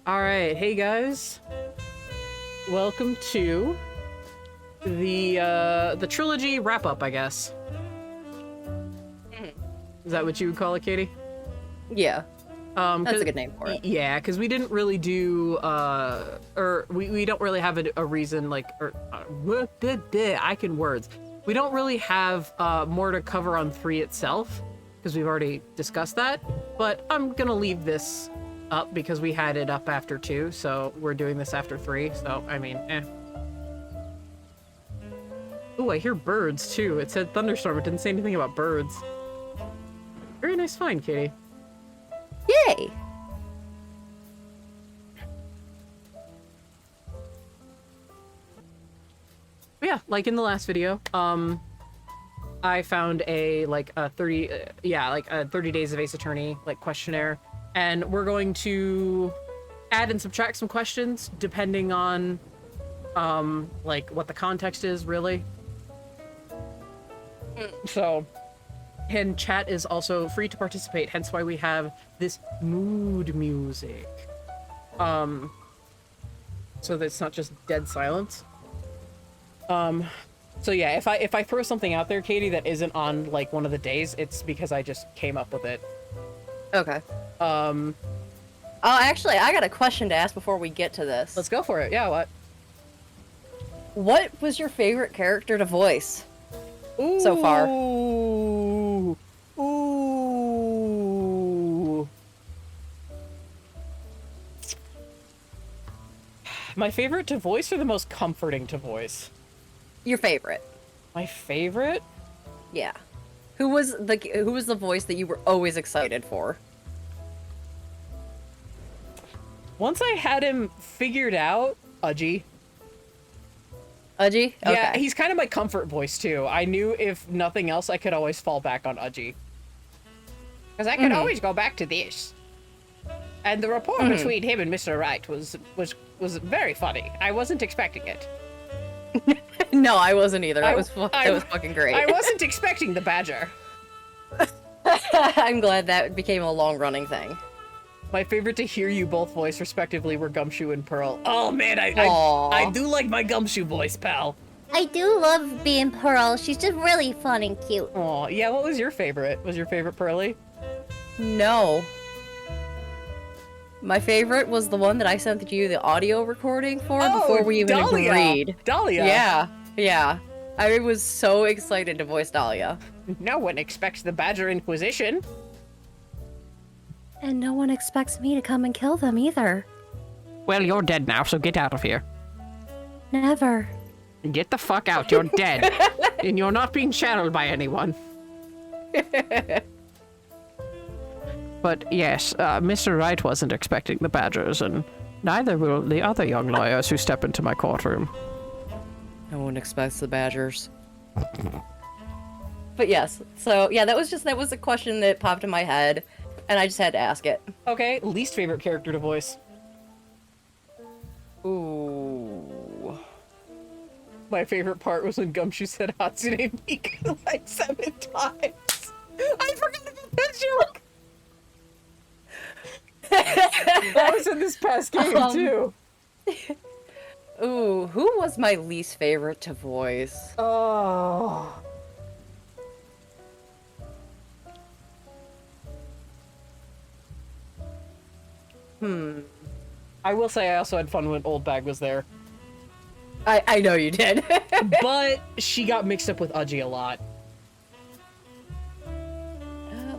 All right, hey guys, welcome to the trilogy wrap-up, I guess. Is that what you would call it, Katie? Yeah, that's a good name for it. Yeah, because we didn't really do, or we don't really have a reason, like, or I can words. We don't really have more to cover on 3 itself, because we've already discussed that. But I'm gonna leave this up because we had it up after 2, so we're doing this after 3. So I mean, Ooh, I hear birds too. It said thunderstorm. It didn't say anything about birds. Very nice find, Katie. Yay! Yeah, like in the last video, I found a 30 days of Ace Attorney like questionnaire, and we're going to add and subtract some questions depending on like what the context is, really. So, and chat is also free to participate, hence why we have this mood music. So that it's not just dead silence. So yeah, if I throw something out there, Katie, that isn't on like one of the days, it's because I just came up with it. Okay. Actually, I got a question to ask before we get to this. Let's go for it. Yeah, what? What was your favorite character to voice? Ooh. So far? Ooh. My favorite to voice or the most comforting to voice? Your favorite. My favorite? Yeah. Who was the voice that you were always excited for? Once I had him figured out, Udgy. Udgy? Okay. Yeah, he's kind of my comfort voice too. I knew if nothing else, I could always fall back on Udgy. Because I could always go back to this. And the rapport between him and Mr. Wright was very funny. I wasn't expecting it. No, I wasn't either. It was fucking great. I wasn't expecting the badger. I'm glad that became a long-running thing. My favorite to hear you both voice respectively were Gumshoe and Pearl. Oh man, I do like my Gumshoe voice, pal. I do love being Pearl. She's just really fun and cute. Oh yeah, what was your favorite? Was your favorite Pearly? No. My favorite was the one that I sent you the audio recording for before we even agreed. Dahlia. Yeah. I was so excited to voice Dahlia. No one expects the Badger Inquisition. And no one expects me to come and kill them either. Well, you're dead now, so get out of here. Never. Get the fuck out, you're dead. And you're not being channeled by anyone. But yes, Mr. Wright wasn't expecting the Badgers, and neither will the other young lawyers who step into my courtroom. No one expects the Badgers. But yes, so yeah, that was a question that popped in my head, and I just had to ask it. Okay, least favorite character to voice. Ooh. My favorite part was when Gumshoe said Hatsune Miku like 7 times. I forgot about that joke! That was in this past game, too. Ooh, who was my least favorite to voice? Oh. I will say I also had fun when Old Bag was there. I know you did. But she got mixed up with Udgy a lot.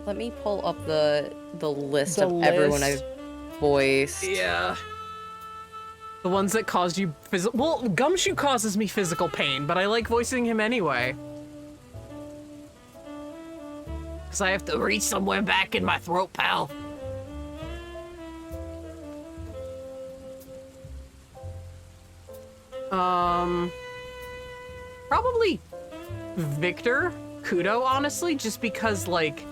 Let me pull up the list of everyone I've voiced. Yeah. The ones that caused you physical. Well, Gumshoe causes me physical pain, but I like voicing him anyway. Because I have to reach somewhere back in my throat, pal. Probably Victor Kudo, honestly, just because, like,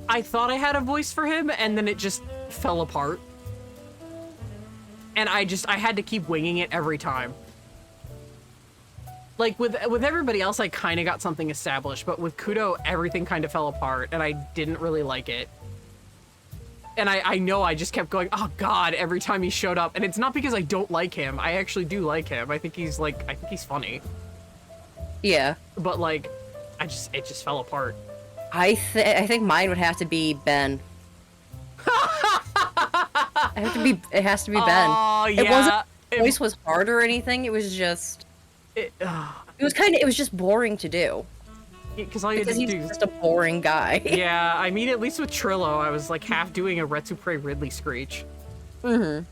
I thought I had a voice for him, and then it just fell apart. And I had to keep winging it every time. Like, with everybody else, I kind of got something established, but with Kudo, everything kind of fell apart, and I didn't really like it. And I know I just kept going, oh God, every time he showed up. And it's not because I don't like him. I actually do like him. I think he's funny. Yeah. But like, it just fell apart. I think mine would have to be Ben. It has to be Ben. Oh, yeah. It wasn't, the voice was hard or anything. It was just, it was just boring to do. Because all you had to he's do just a boring guy. Yeah, I mean, at least with Trillo, I was like half doing a Retsupre Ridley screech. Mm-hmm.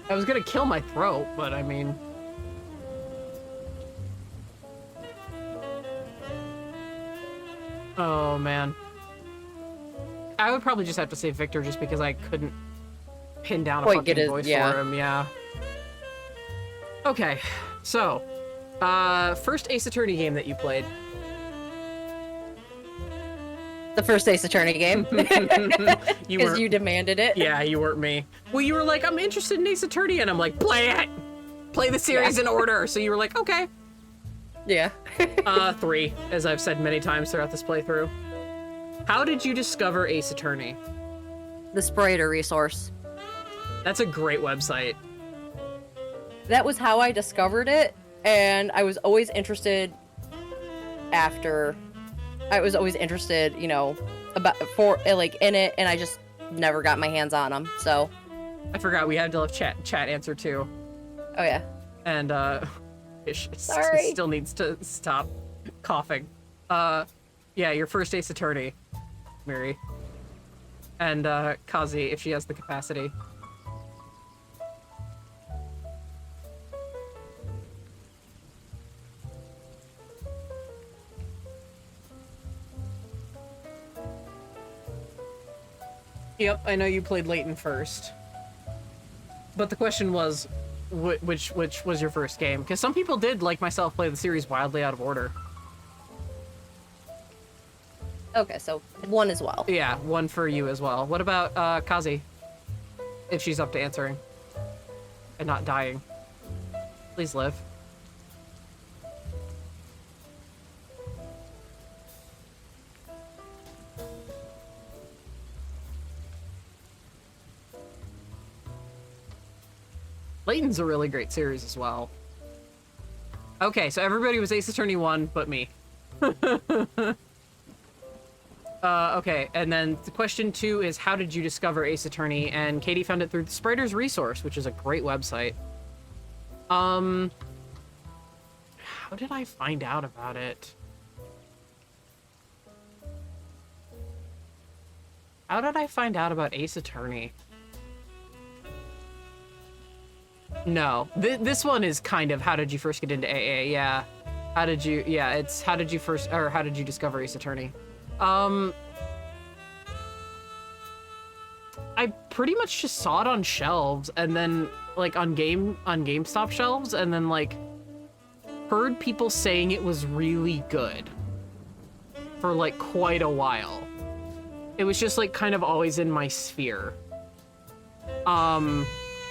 I was gonna kill my throat, but I mean... Oh, man. I would probably just have to say Victor just because I couldn't pin down a fucking voice for him, yeah. Okay, so, first Ace Attorney game that you played. The first Ace Attorney game. Because you demanded it. Yeah, you weren't me. Well, you were like, I'm interested in Ace Attorney, and I'm like, play it! Play the series in order. So you were like, okay. Yeah. 3, as I've said many times throughout this playthrough. How did you discover Ace Attorney? The Spriter resource. That's a great website. That was how I discovered it, and I was always interested you know, in it, and I just never got my hands on them, so. I forgot we had to have chat answer too. Oh yeah. And, Ish Sorry. still needs to stop coughing. Yeah, your first Ace Attorney, Miri. And, Kazi, if she has the capacity. Yep, I know you played Layton first. But the question was, which was your first game? Because some people did, like myself, play the series wildly out of order. Okay, so 1 as well. Yeah, 1 for you as well. What about, Kazi? If she's up to answering. And not dying. Please live. Layton's a really great series as well. Okay, so everybody was Ace Attorney 1, but me. Okay, and then the question 2 is, how did you discover Ace Attorney? And Katie found it through the Spriter's resource, which is a great website. How did I find out about it? How did I find out about Ace Attorney? No, this one is kind of how did you first get into AA? Yeah, how did you? Yeah, it's how did you first, or how did you discover Ace Attorney? I pretty much just saw it on shelves, and then like on GameStop shelves, and then like heard people saying it was really good for like quite a while. It was just like kind of always in my sphere.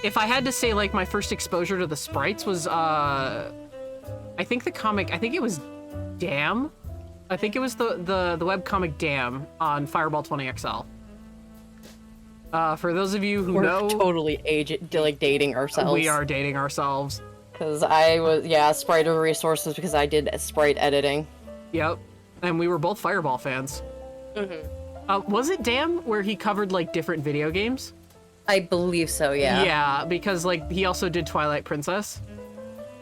If I had to say, like, my first exposure to the sprites was, I think the comic, I think it was Damn. I think it was the webcomic Damn on Fireball 20XL. For those of you who know... We're totally dating ourselves. We are dating ourselves. Because I was, Spriter resources because I did sprite editing. Yep. And we were both Fireball fans. Mm-hmm. Was it Damn where he covered, like, different video games? I believe so, yeah. Yeah, because, like, he also did Twilight Princess.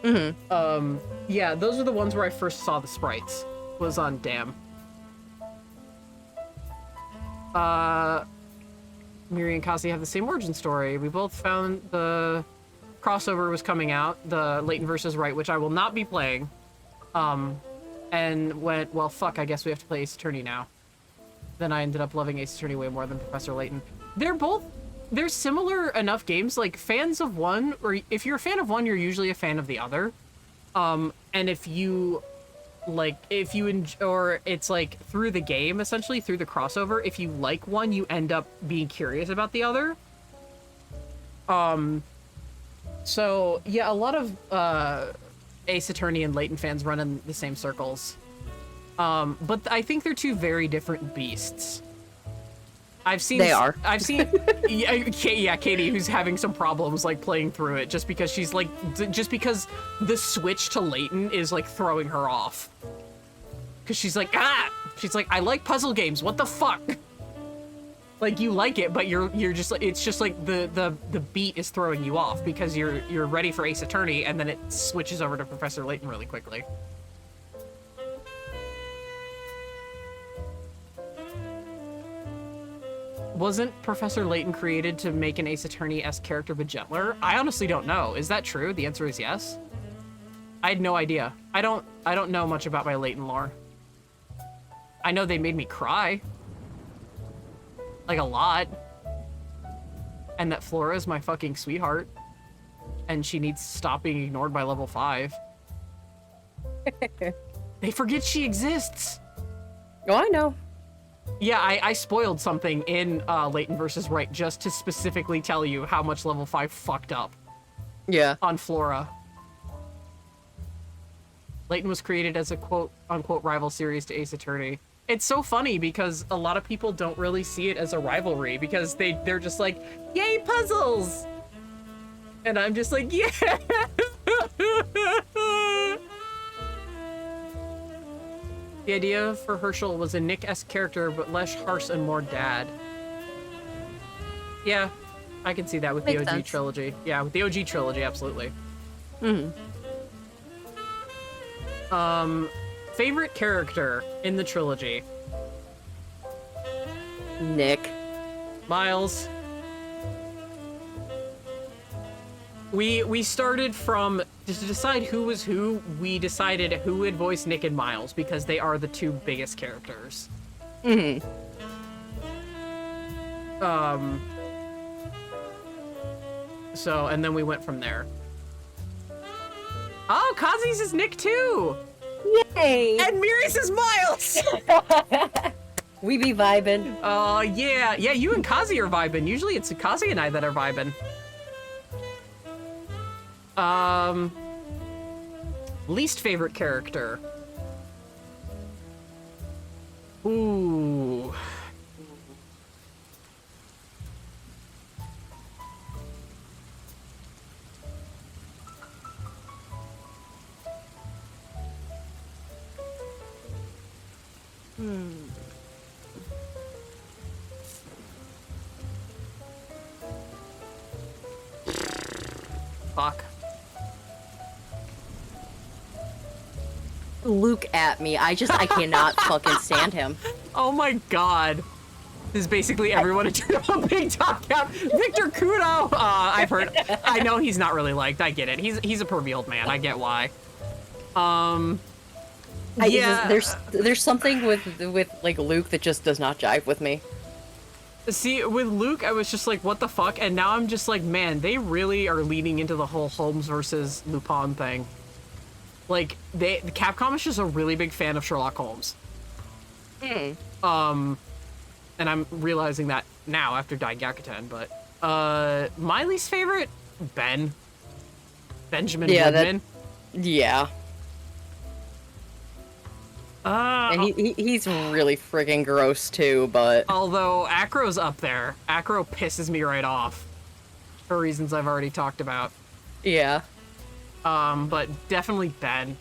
Mm-hmm. Yeah, those are the ones where I first saw the sprites. Was on Damn. Miri and Kazi have the same origin story. We both found the crossover was coming out, the Layton versus Wright, which I will not be playing. And went, well, fuck, I guess we have to play Ace Attorney now. Then I ended up loving Ace Attorney way more than Professor Layton. They're similar enough games, like fans of one, or if you're a fan of one, you're usually a fan of the other. And if you, or it's like through the game, essentially through the crossover, if you like one, you end up being curious about the other. So yeah, a lot of, Ace Attorney and Layton fans run in the same circles. But I think they're two very different beasts. I've seen. They are. I've seen. Yeah, Katie, who's having some problems like playing through it, just because she's like, just because the switch to Layton is like throwing her off. Because she's like, she's like, I like puzzle games. What the fuck? Like you like it, but you're just like, it's just like the beat is throwing you off because you're ready for Ace Attorney, and then it switches over to Professor Layton really quickly. Wasn't Professor Layton created to make an Ace Attorney-esque character but gentler? I honestly don't know. Is that true? The answer is yes. I had no idea. I don't know much about my Layton lore. I know they made me cry. Like a lot. And that Flora is my fucking sweetheart. And she needs to stop being ignored by level 5. They forget she exists. Oh, I know. Yeah, I spoiled something in Layton versus Wright just to specifically tell you how much level 5 fucked up. Yeah. On Flora. Layton was created as a quote-unquote rival series to Ace Attorney. It's so funny because a lot of people don't really see it as a rivalry because they're just like, yay, puzzles! And I'm just like, yeah! The idea for Herschel was a Nick-esque character, but less harsh and more dad. Yeah, I can see that with the OG trilogy. Yeah, with the OG trilogy, absolutely. Favorite character in the trilogy? Nick. Miles. We started from, to decide who was who, we decided who would voice Nick and Miles because they are the two biggest characters. So, and then we went from there. Oh, Kazi's is Nick too! Yay! And Miri's is Miles! We be vibing. Yeah, you and Kazi are vibing. Usually it's Kazi and I that are vibing. Least favorite character. Ooh. Fuck. Luke at me. I cannot fucking stand him. Oh my god. This is basically everyone a big top cap. Victor Kudo! I've heard. I know he's not really liked. I get it. He's a pervy old man. I get why. Yeah. There's something with like Luke that just does not jive with me. See, with Luke, I was just like, what the fuck? And now I'm just like, man, they really are leaning into the whole Holmes versus Lupin thing. Like, Capcom is just a really big fan of Sherlock Holmes. And I'm realizing that now after Daigakuten, but, my least favorite? Benjamin Woodman. Yeah. And he's really friggin' gross too, but... Although Acro's up there. Acro pisses me right off. For reasons I've already talked about. Yeah. But definitely Ben.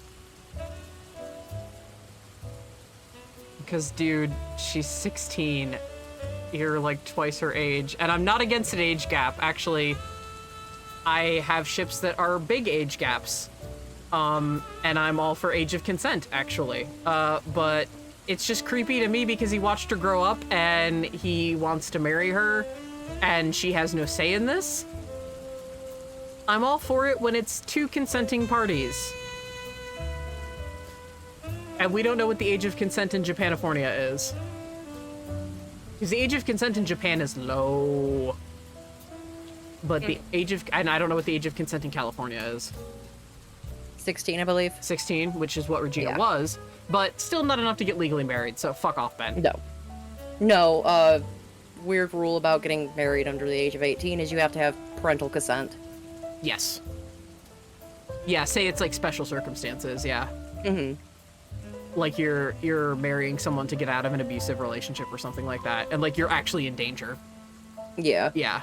Because, dude, she's 16. You're like twice her age. And I'm not against an age gap. Actually, I have ships that are big age gaps. And I'm all for age of consent, actually. But it's just creepy to me because he watched her grow up and he wants to marry her and she has no say in this. I'm all for it when it's two consenting parties. And we don't know what the age of consent in Japanifornia is. Because the age of consent in Japan is low. But the age of... And I don't know what the age of consent in California is. 16, I believe. 16, which is what Regina was. But still not enough to get legally married, so fuck off, Ben. No, weird rule about getting married under the age of 18 is you have to have parental consent. Yes. Yeah, say it's like special circumstances, yeah. like you're marrying someone to get out of an abusive relationship or something like that, and like you're actually in danger. Yeah. Yeah.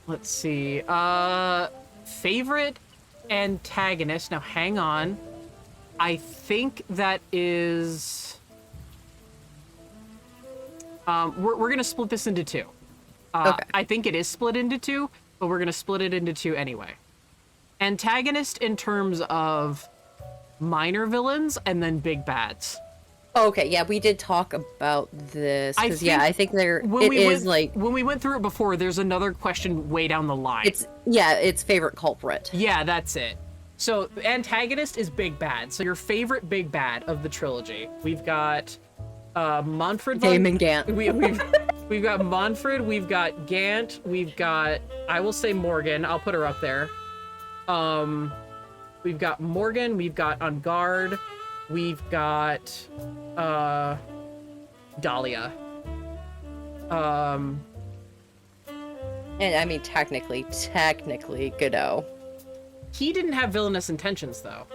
Let's see. Favorite antagonist. Now, hang on. I think that is... we're gonna split this into two. Okay. I think it is split into two, but we're gonna split it into two anyway. Antagonist in terms of minor villains and then big bads. Okay, yeah, we did talk about this. I Because, yeah, I think there When it we is went, like when we went through it before, there's another question way down the line. it's favorite culprit. Yeah, that's it. So the antagonist is big bad. So your favorite big bad of the trilogy. We've got Manfred Damon Gant. We've got Manfred, we've got Gant, we've got, I will say Morgan, I'll put her up there. We've got Morgan, we've got On Guard, we've got Dahlia. And I mean technically Godot. He didn't have villainous intentions though.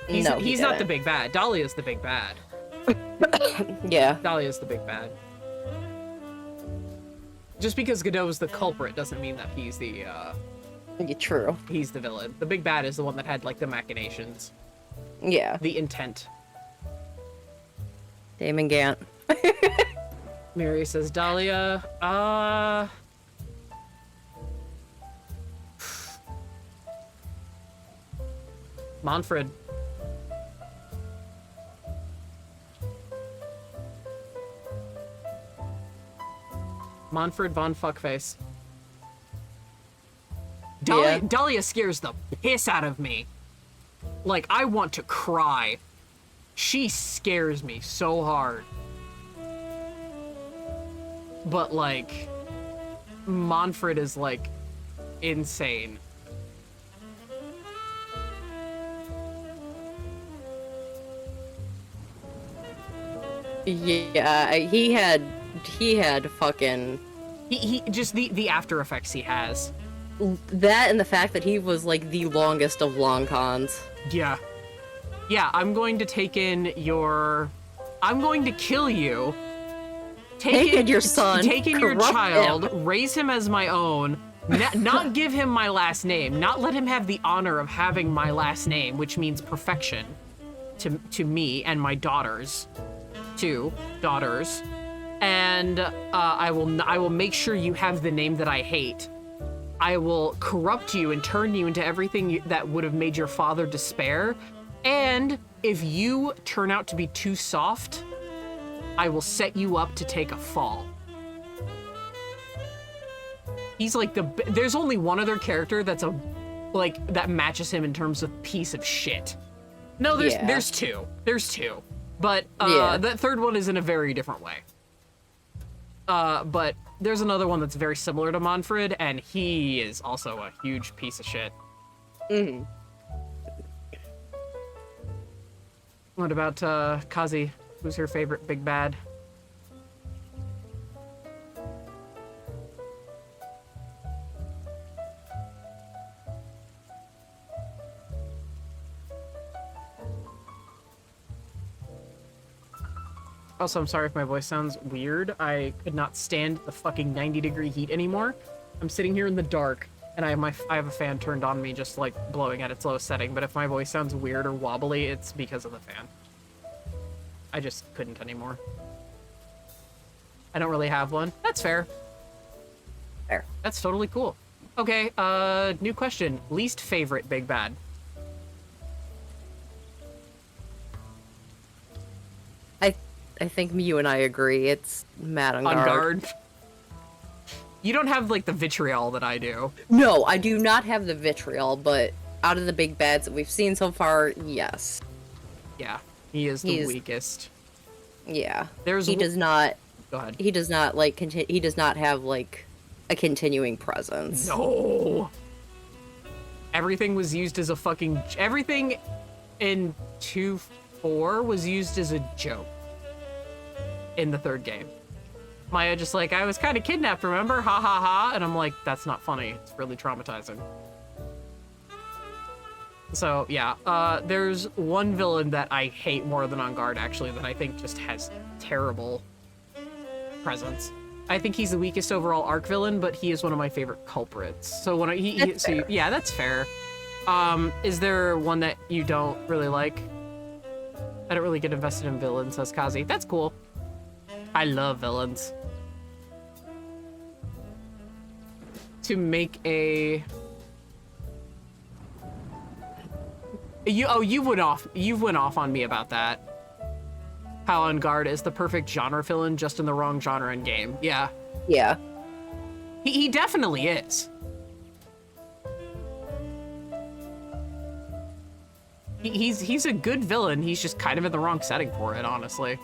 He's No, he he's not the didn't. big bad. Dahlia's the big bad. Yeah. Dahlia's the big bad. Just because Godot is the culprit doesn't mean that he's the Yeah, true. he's the villain. The big bad is the one that had like the machinations, Yeah. the intent. Damon Gant. Mary says Dahlia. Manfred. Manfred von Fuckface. Yeah. Dahlia scares the piss out of me. Like, I want to cry. She scares me so hard. But, like, Manfred is, like, insane. Yeah, he had fucking He just the after effects he has. that, and the fact that he was like the longest of long cons. Yeah. Yeah, I'm going to take in your... I'm going to kill you. Take in your son, Take in your corrupt child, him. raise him as my own, not give him my last name, not let him have the honor of having my last name, which means perfection to me and my daughters. 2 daughters. And I will make sure you have the name that I hate. I will corrupt you and turn you into everything that would have made your father despair. And if you turn out to be too soft, I will set you up to take a fall. He's like there's only one other character that's that matches him in terms of piece of shit. No, there's two. There's two. But that third one is in a very different way. But there's another one that's very similar to Manfred, and he is also a huge piece of shit. Mm-hmm. What about Kazi? Who's her favorite big bad? Also, I'm sorry if my voice sounds weird. I could not stand the fucking 90-degree heat anymore. I'm sitting here in the dark, and I have a fan turned on me, just like blowing at its lowest setting. But if my voice sounds weird or wobbly, it's because of the fan. I just couldn't anymore. I don't really have one. That's fair. Fair. That's totally cool. Okay, new question. Least favorite big bad. I think you and I agree. It's Matt on On guard. guard. You don't have like the vitriol that I do. No, I do not have the vitriol, but out of the big bads that we've seen so far, yes. Yeah, he is the weakest. Yeah. There's he does not. Go ahead. He does not like. He does not have like a continuing presence. No. Everything was used as a fucking. Everything in 2-4 was used as a joke. In the third game, Maya just like, I was kind of kidnapped, remember? Ha ha ha. And I'm like, that's not funny. It's really traumatizing. So yeah, there's one villain that I hate more than On Guard, actually, that I think just has terrible presence. I think he's the weakest overall arc villain, but he is one of my favorite culprits. So when yeah, that's fair. Is there one that you don't really like? I don't really get invested in villains, says Kazi. That's cool. I love villains. To make a... You went off on me about that. How On Guard is the perfect genre villain, just in the wrong genre and game. Yeah. Yeah. He definitely is. He's a good villain. He's just kind of in the wrong setting for it, honestly.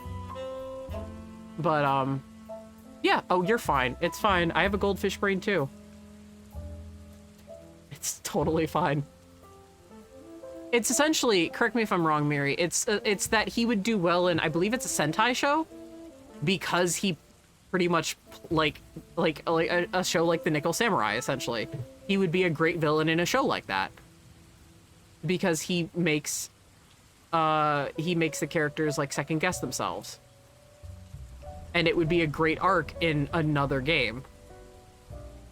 But yeah. Oh, you're fine. It's fine. I have a goldfish brain too. It's totally fine. It's essentially, correct me if I'm wrong, Miri, it's that he would do well in, I believe it's a Sentai show, because he pretty much, like a show like the Nickel Samurai, essentially. He would be a great villain in a show like that. Because he makes the characters, like, second guess themselves. And it would be a great arc in another game.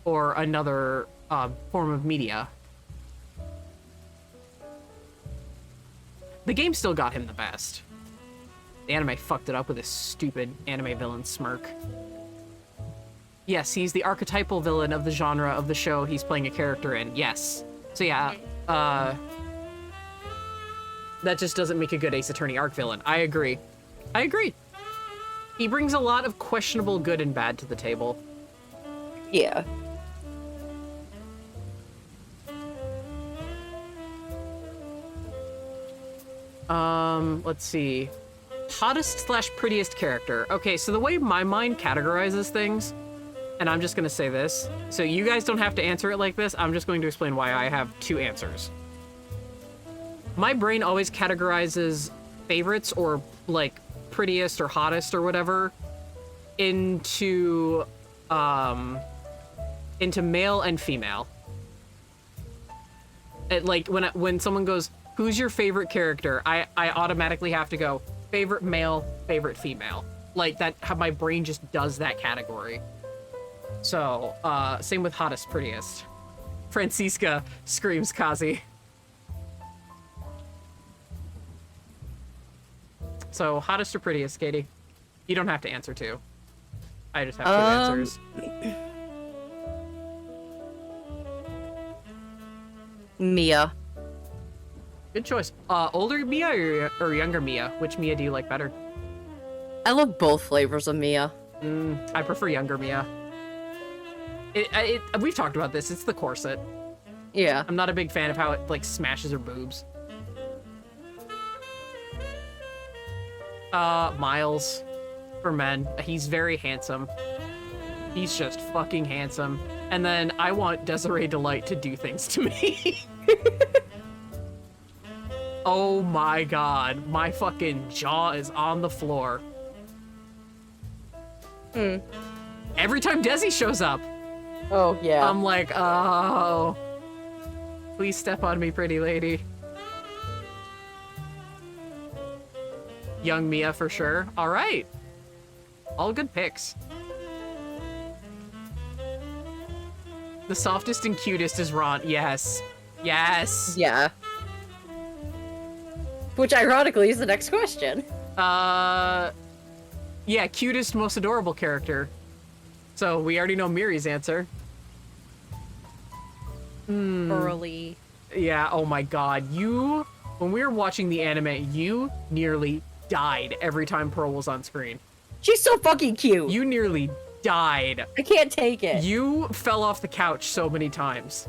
Or another form of media. The game still got him the best. The anime fucked it up with his stupid anime villain smirk. Yes, he's the archetypal villain of the genre of the show he's playing a character in. Yes. So yeah, that just doesn't make a good Ace Attorney arc villain. I agree. I agree. He brings a lot of questionable good and bad to the table. Yeah. Let's see. Hottest / prettiest character. Okay, so the way my mind categorizes things, and I'm just gonna say this, so you guys don't have to answer it like this, I'm just going to explain why I have two answers. My brain always categorizes favorites, or like prettiest or hottest or whatever, into male and female. Like when someone goes, who's your favorite character? I automatically have to go, favorite male, favorite female. Like that, how my brain just does that category. So, same with hottest, prettiest. Francisca screams Kazi. So, hottest or prettiest, Katie? You don't have to answer two. I just have two answers. Mia. Good choice. Older Mia or younger Mia? Which Mia do you like better? I love both flavors of Mia. I prefer younger Mia. We've talked about this. It's the corset. Yeah. I'm not a big fan of how it, like, smashes her boobs. Miles. For men. He's very handsome. He's just fucking handsome. And then I want Desiree Delight to do things to me. Oh my god. My fucking jaw is on the floor. Every time Desi shows up. Oh, yeah. I'm like, oh. Please step on me, pretty lady. Young Mia for sure. All right. All good picks. The softest and cutest is Ron. Yes. Yes. Yeah. Which ironically is the next question. Yeah, cutest, most adorable character. So we already know Miri's answer. Early. Yeah, oh my god. When we were watching the anime, you nearly died every time Pearl was on screen. She's so fucking cute. You nearly died. I can't take it. You fell off the couch so many times.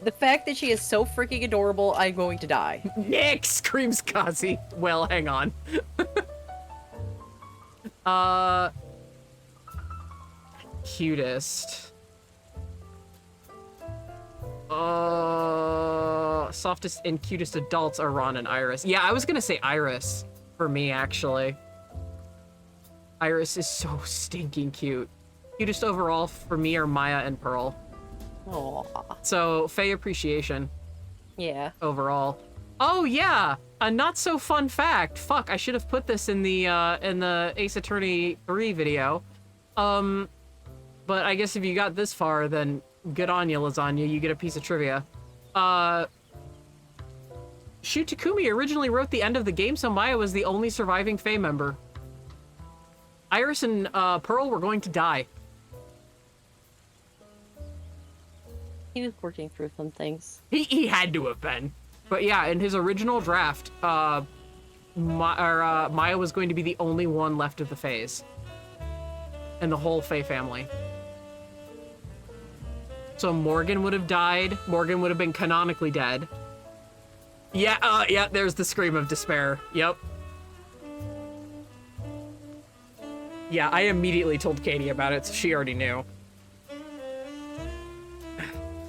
The fact that she is so freaking adorable, I'm going to die. Nick, screams Kazi. Well, hang on. Cutest. Softest and cutest adults are Ron and Iris. Yeah, I was gonna say Iris for me, actually. Iris is so stinking cute. Cutest overall for me are Maya and Pearl. Aww. So, Faye appreciation Yeah. overall. Oh yeah, a not so fun fact. Fuck, I should have put this in the Ace Attorney 3 video. But I guess if you got this far, then good on you, Lasagna. You get a piece of trivia. Shu Takumi originally wrote the end of the game, so Maya was the only surviving Fae member. Iris and Pearl were going to die. He was working through some things. He had to have been. But yeah, in his original draft, Maya was going to be the only one left of the Faes. And the whole Fae family. So Morgan would have died. Morgan would have been canonically dead. Yeah, yeah, there's the scream of despair. Yep. Yeah, I immediately told Katie about it, so she already knew.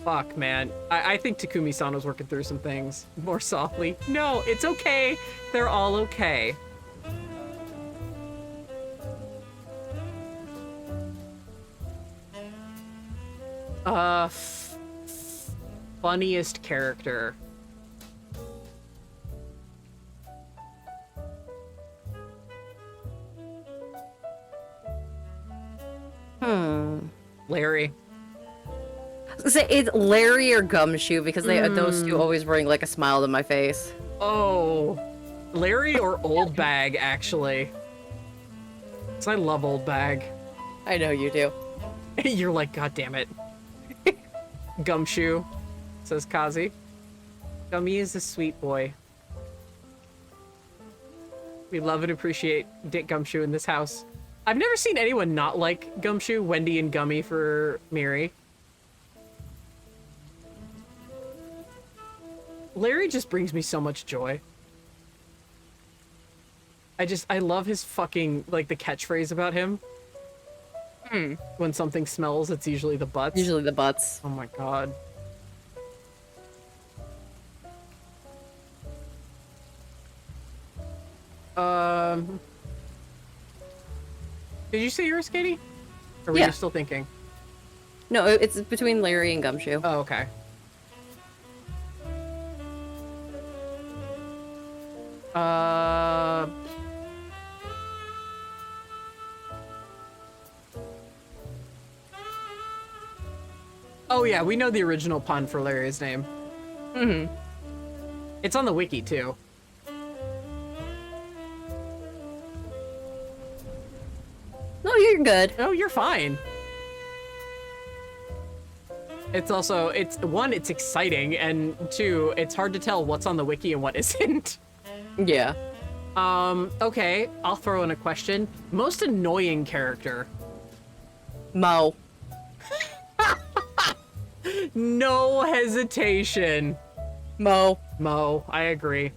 Fuck, man. I think Takumi-san was working through some things more softly. No, it's okay. They're all okay. Funniest character. Larry. Say it's Larry or Gumshoe because those two always bring like a smile to my face. Oh, Larry or Old Bag, actually. 'Cause I love Old Bag. I know you do. You're like, God damn it. Gumshoe, says Kazi. Gummy is a sweet boy. We love and appreciate Dick Gumshoe in this house. I've never seen anyone not like Gumshoe, Wendy, and Gummy for Miri. Larry just brings me so much joy. I love his fucking, like, the catchphrase about him. When something smells, it's usually the butts. Usually the butts. Oh my god. Did you say yours, Katie? Or were you still thinking? No, it's between Larry and Gumshoe. Oh, okay. Oh yeah, we know the original pun for Larry's name. It's on the wiki too. No, you're good. Oh, you're fine. It's also, it's exciting, and two, it's hard to tell what's on the wiki and what isn't. Yeah. Okay, I'll throw in a question. Most annoying character? Mo. No hesitation. Mo. Mo, I agree.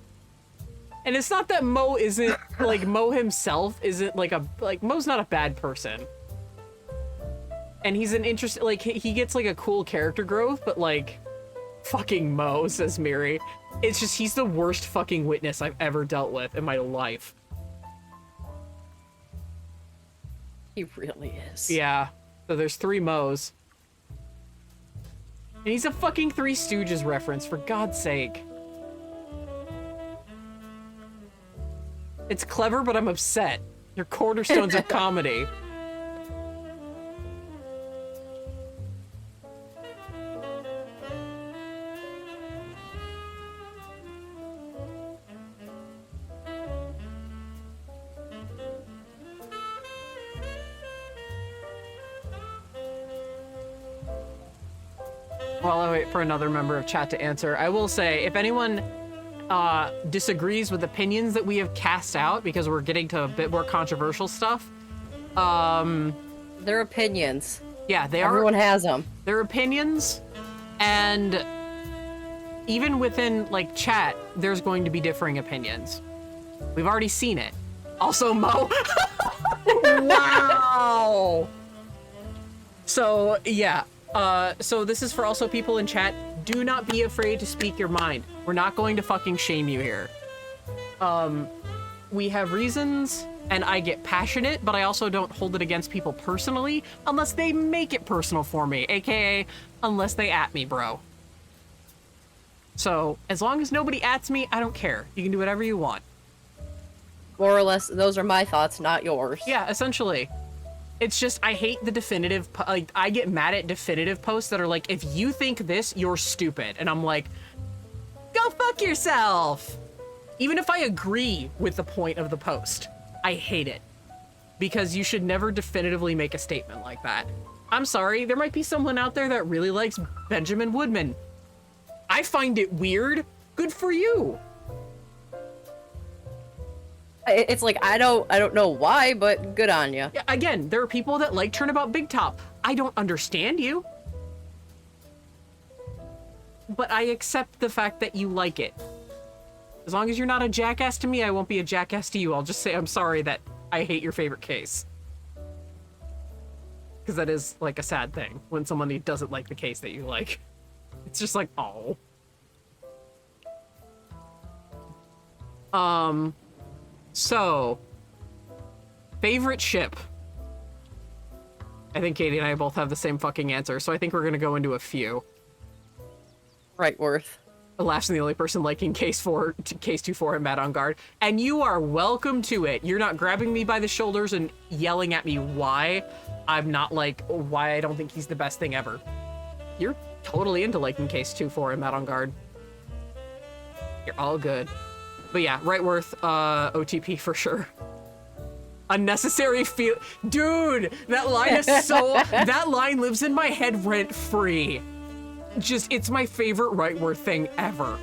And it's not that Mo isn't, like, Mo himself isn't, like, Mo's not a bad person. And he's an interesting, like, he gets, like, a cool character growth, but, like, fucking Mo, says Miri. It's just, he's the worst fucking witness I've ever dealt with in my life. He really is. Yeah. So there's 3 Mo's. And he's a fucking Three Stooges reference, for God's sake. It's clever, but I'm upset. They're cornerstones of comedy. While I wait for another member of chat to answer, I will say, if anyone disagrees with opinions that we have cast out, because we're getting to a bit more controversial stuff, They're opinions. yeah, Everyone has them. They're opinions, and even within, like, chat, there's going to be differing opinions. We've already seen it. Also, Mo. Wow. So, yeah. So this is for also people in chat. Do not be afraid to speak your mind. We're not going to fucking shame you here. We have reasons, and I get passionate, but I also don't hold it against people personally unless they make it personal for me, aka unless they at me, bro. So as long as nobody ats me, I don't care. You can do whatever you want. More or less, those are my thoughts, not yours. Yeah, essentially. It's just, I hate the definitive, like, I get mad at definitive posts that are like, if you think this, you're stupid. And I'm like, go fuck yourself. Even if I agree with the point of the post, I hate it. Because you should never definitively make a statement like that. I'm sorry, there might be someone out there that really likes Benjamin Woodman. I find it weird. Good for you. It's like, I don't know why, but good on you. Yeah, again, there are people that like Turnabout Big Top. I don't understand you. But I accept the fact that you like it. As long as you're not a jackass to me, I won't be a jackass to you. I'll just say I'm sorry that I hate your favorite case. Because that is, like, a sad thing when someone doesn't like the case that you like. It's just like, oh. So, favorite ship. I think Katie and I both have the same fucking answer, so I think we're gonna go into a few. Right, Worth. Alas, I'm the only person liking Case 2-4 and Mad on Guard. And you are welcome to it. You're not grabbing me by the shoulders and yelling at me why I'm not like, why I don't think he's the best thing ever. You're totally into liking Case 2-4 and Mad on Guard. You're all good. But yeah, right Worth, OTP for sure. Unnecessary feel. Dude, that line is so, that line lives in my head rent free. Just, it's my favorite right Worth thing ever.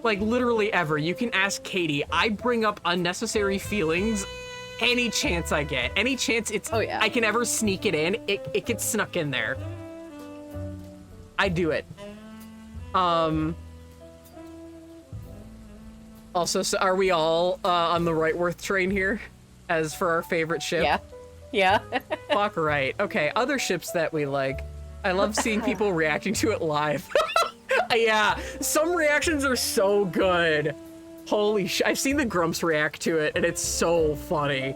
Like, literally ever. You can ask Katie. I bring up unnecessary feelings any chance I get. Any chance I can ever sneak it in, it gets snuck in there. I do it. Also, so are we all on the right Worth train here? As for our favorite ship? Yeah. Yeah. Fuck right. Okay, other ships that we like. I love seeing people reacting to it live. Yeah, some reactions are so good. Holy shit. I've seen the Grumps react to it, and it's so funny.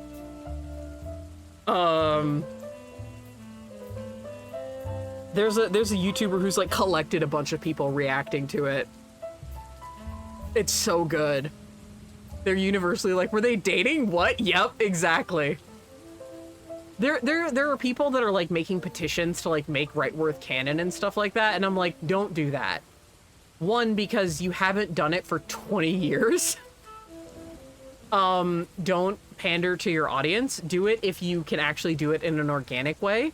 There's a YouTuber who's like collected a bunch of people reacting to it. It's so good. They're universally like, were they dating? What? Yep, exactly. There are people that are like making petitions to like make Right Worth canon and stuff like that, and I'm like, don't do that. One, because you haven't done it for 20 years. Don't pander to your audience. Do it if you can actually do it in an organic way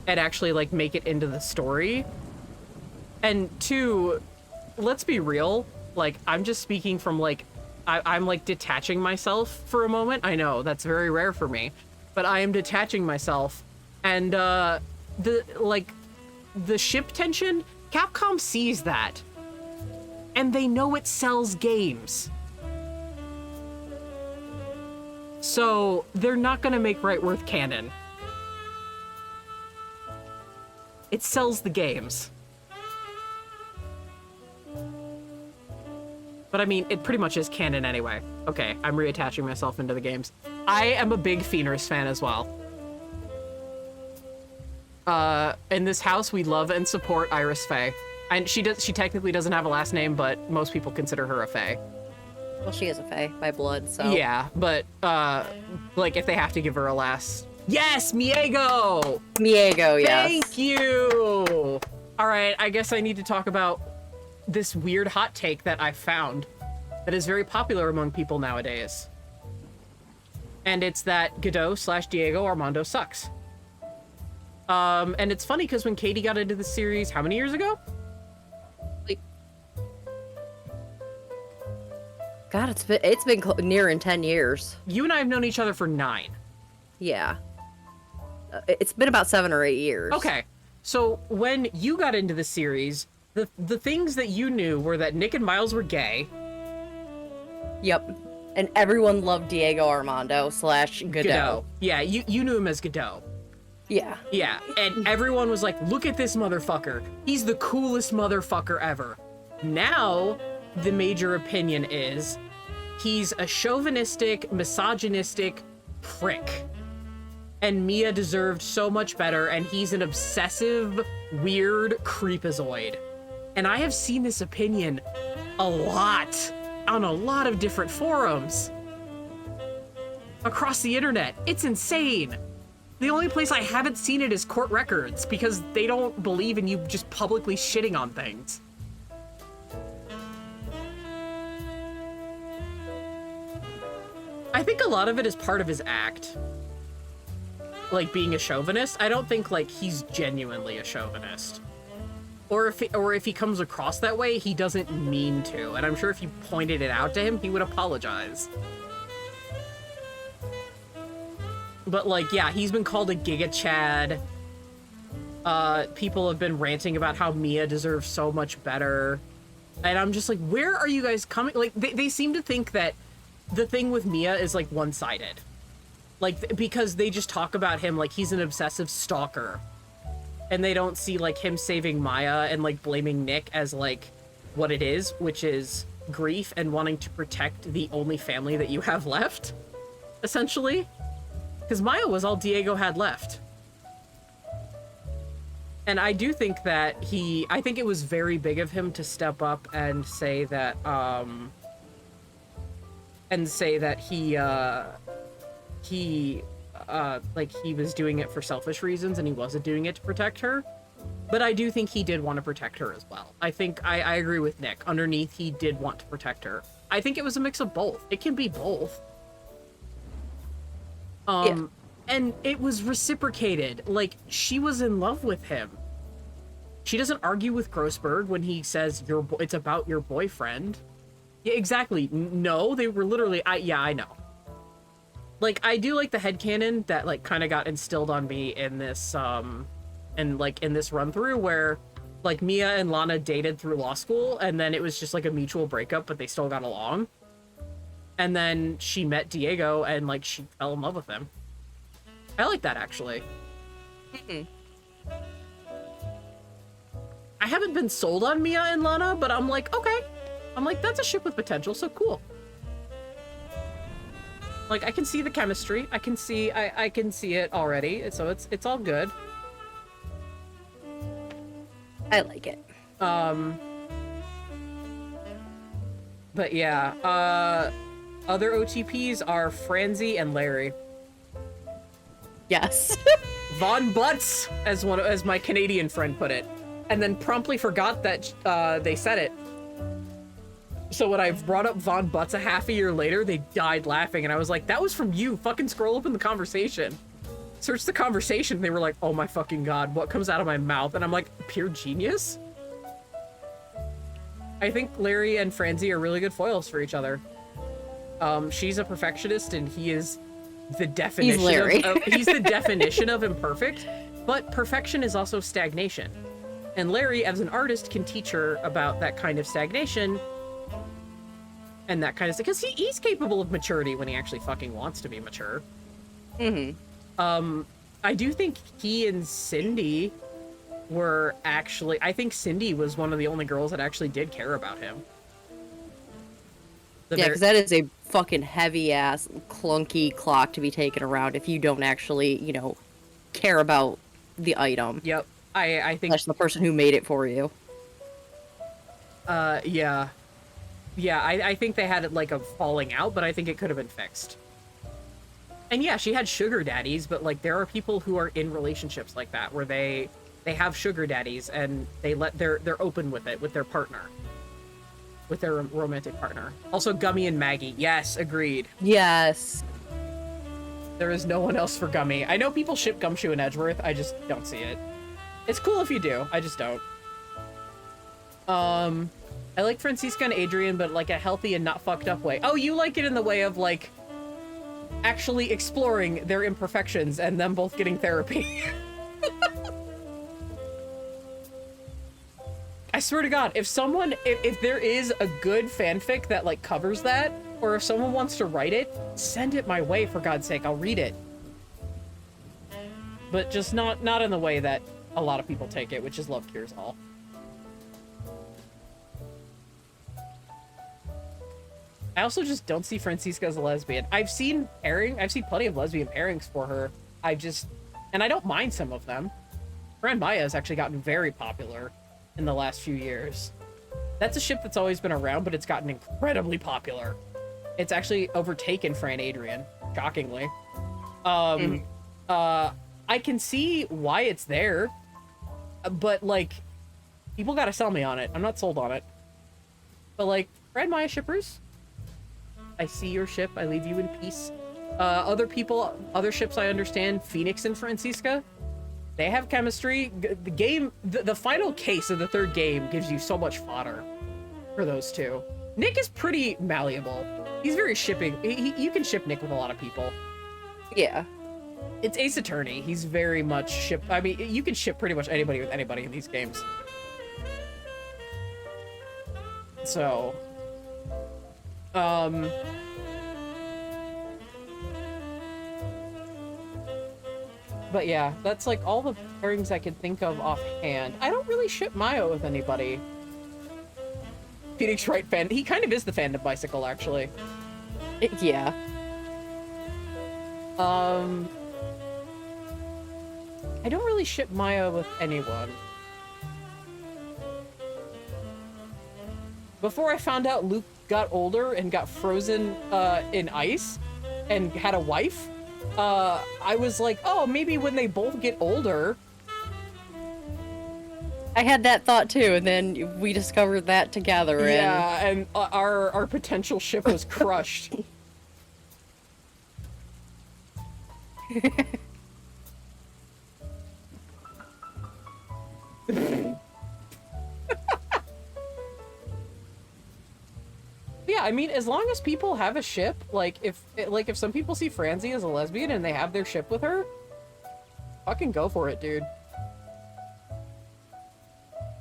and actually like make it into the story. And two, let's be real. Like, I'm just speaking from like, I'm like detaching myself for a moment. I know that's very rare for me, but I am detaching myself. And the ship tension, Capcom sees that and they know it sells games. So they're not gonna make Right Worth canon. It sells the games. But I mean, it pretty much is canon anyway. Okay, I'm reattaching myself into the games. I am a big Fenris fan as well. In this house, we love and support Iris Faye. And she technically doesn't have a last name, but most people consider her a Faye. Well, she is a Fae by blood, so. Yeah, but, like, if they have to give her a last... Yes, Miego! Miego, yes. Thank you! Alright, I guess I need to talk about this weird hot take that I found that is very popular among people nowadays. And it's that Godot / Diego Armando sucks. And it's funny because when Katie got into the series, how many years ago? God, it's been nearing 10 years. You and I have known each other for 9. Yeah. It's been about 7 or 8 years. Okay. So when you got into the series, the things that you knew were that Nick and Miles were gay. Yep. And everyone loved Diego Armando / Godot. Yeah, you knew him as Godot. Yeah. Yeah, and everyone was like, look at this motherfucker. He's the coolest motherfucker ever. Now, the major opinion is he's a chauvinistic, misogynistic prick. And Mia deserved so much better, and he's an obsessive, weird creepazoid. And I have seen this opinion a lot on a lot of different forums across the internet. It's insane. The only place I haven't seen it is court records because they don't believe in you just publicly shitting on things. I think a lot of it is part of his act. Like being a chauvinist. I don't think like he's genuinely a chauvinist. Or if he comes across that way, he doesn't mean to. And I'm sure if you pointed it out to him, he would apologize. But like, yeah, he's been called a Giga Chad. People have been ranting about how Mia deserves so much better. And I'm just like, where are you guys coming? Like, they seem to think that the thing with Mia is like one-sided. Like, because they just talk about him like he's an obsessive stalker. And they don't see like him saving Maya and like blaming Nick as like what it is, which is grief and wanting to protect the only family that you have left, essentially. Because Maya was all Diego had left. And I do think that I think it was very big of him to step up and say that, he was doing it for selfish reasons and he wasn't doing it to protect her. But I do think he did want to protect her as well. I think I agree with Nick. Underneath, he did want to protect her. I think it was a mix of both. It can be both. Yeah. And it was reciprocated. Like, she was in love with him. She doesn't argue with Grossberg when he says, it's about your boyfriend. Yeah, exactly. No, they were literally, I know. Like, I do like the headcanon that, like, kind of got instilled on me in this, in this run-through where, like, Mia and Lana dated through law school, and then it was just, like, a mutual breakup, but they still got along. And then she met Diego, and, like, she fell in love with him. I like that, actually. I haven't been sold on Mia and Lana, but I'm like, okay. I'm like, that's a ship with potential, so cool. Like, I can see the chemistry. I can see it already, so it's all good. I like it. But yeah, other OTPs are Franzi and Larry. Yes. Von Butts, as my Canadian friend put it, and then promptly forgot that they said it. So when I brought up Von Butts a half a year later, they died laughing, and I was like, that was from you. Fucking scroll up in the conversation. Search the conversation. They were like, oh my fucking god, what comes out of my mouth? And I'm like, pure genius? I think Larry and Franzi are really good foils for each other. She's a perfectionist, and he is the definition. He's Larry. He's the definition of imperfect, but perfection is also stagnation. And Larry, as an artist, can teach her about that kind of stagnation and that kind of stuff, because he's capable of maturity when he actually fucking wants to be mature. I do think he and Cindy were actually, I think Cindy was one of the only girls that actually did care about him. Yeah, because that is a fucking heavy-ass, clunky clock to be taken around if you don't actually, you know, care about the item. Yep. I think... That's the person who made it for you. Yeah. Yeah, I think they had, like, a falling out, but I think it could have been fixed. And yeah, she had sugar daddies, but, like, there are people who are in relationships like that, where they have sugar daddies, and they're open with it, with their partner. With their romantic partner. Also, Gummy and Maggie. Yes, agreed. Yes. There is no one else for Gummy. I know people ship Gumshoe and Edgeworth, I just don't see it. It's cool if you do, I just don't. I like Francisca and Adrian, but like a healthy and not fucked up way. Oh, you like it in the way of like actually exploring their imperfections and them both getting therapy. I swear to God, if there is a good fanfic that like covers that, or if someone wants to write it, send it my way for God's sake, I'll read it. But just not in the way that a lot of people take it, which is love cures all. I also just don't see Francisca as a lesbian. I've seen plenty of lesbian pairings for her. And I don't mind some of them. Fran Maya has actually gotten very popular in the last few years. That's a ship that's always been around, but it's gotten incredibly popular. It's actually overtaken Fran Adrian, shockingly. I can see why it's there, but, like, people gotta sell me on it. I'm not sold on it. But, like, Fran Maya shippers, I see your ship. I leave you in peace. Other people, other ships I understand, Phoenix and Francisca, they have chemistry. The game, the final case of the third game gives you so much fodder for those two. Nick is pretty malleable. He's very shipping. You can ship Nick with a lot of people. Yeah. It's Ace Attorney. He's very much ship. I mean, you can ship pretty much anybody with anybody in these games. So, but yeah, that's like all the pairings I can think of offhand. I don't really ship Mayo with anybody. Phoenix Wright fan. He kind of is the fan of Bicycle, actually. Yeah. I don't really ship Maya with anyone. Before I found out Luke got older and got frozen in ice and had a wife, I was like, oh, maybe when they both get older. I had that thought too, and then we discovered that together. Yeah, and our potential ship was crushed. Yeah, I mean, as long as people have a ship, like if some people see Franzi as a lesbian and they have their ship with her, fucking go for it, dude.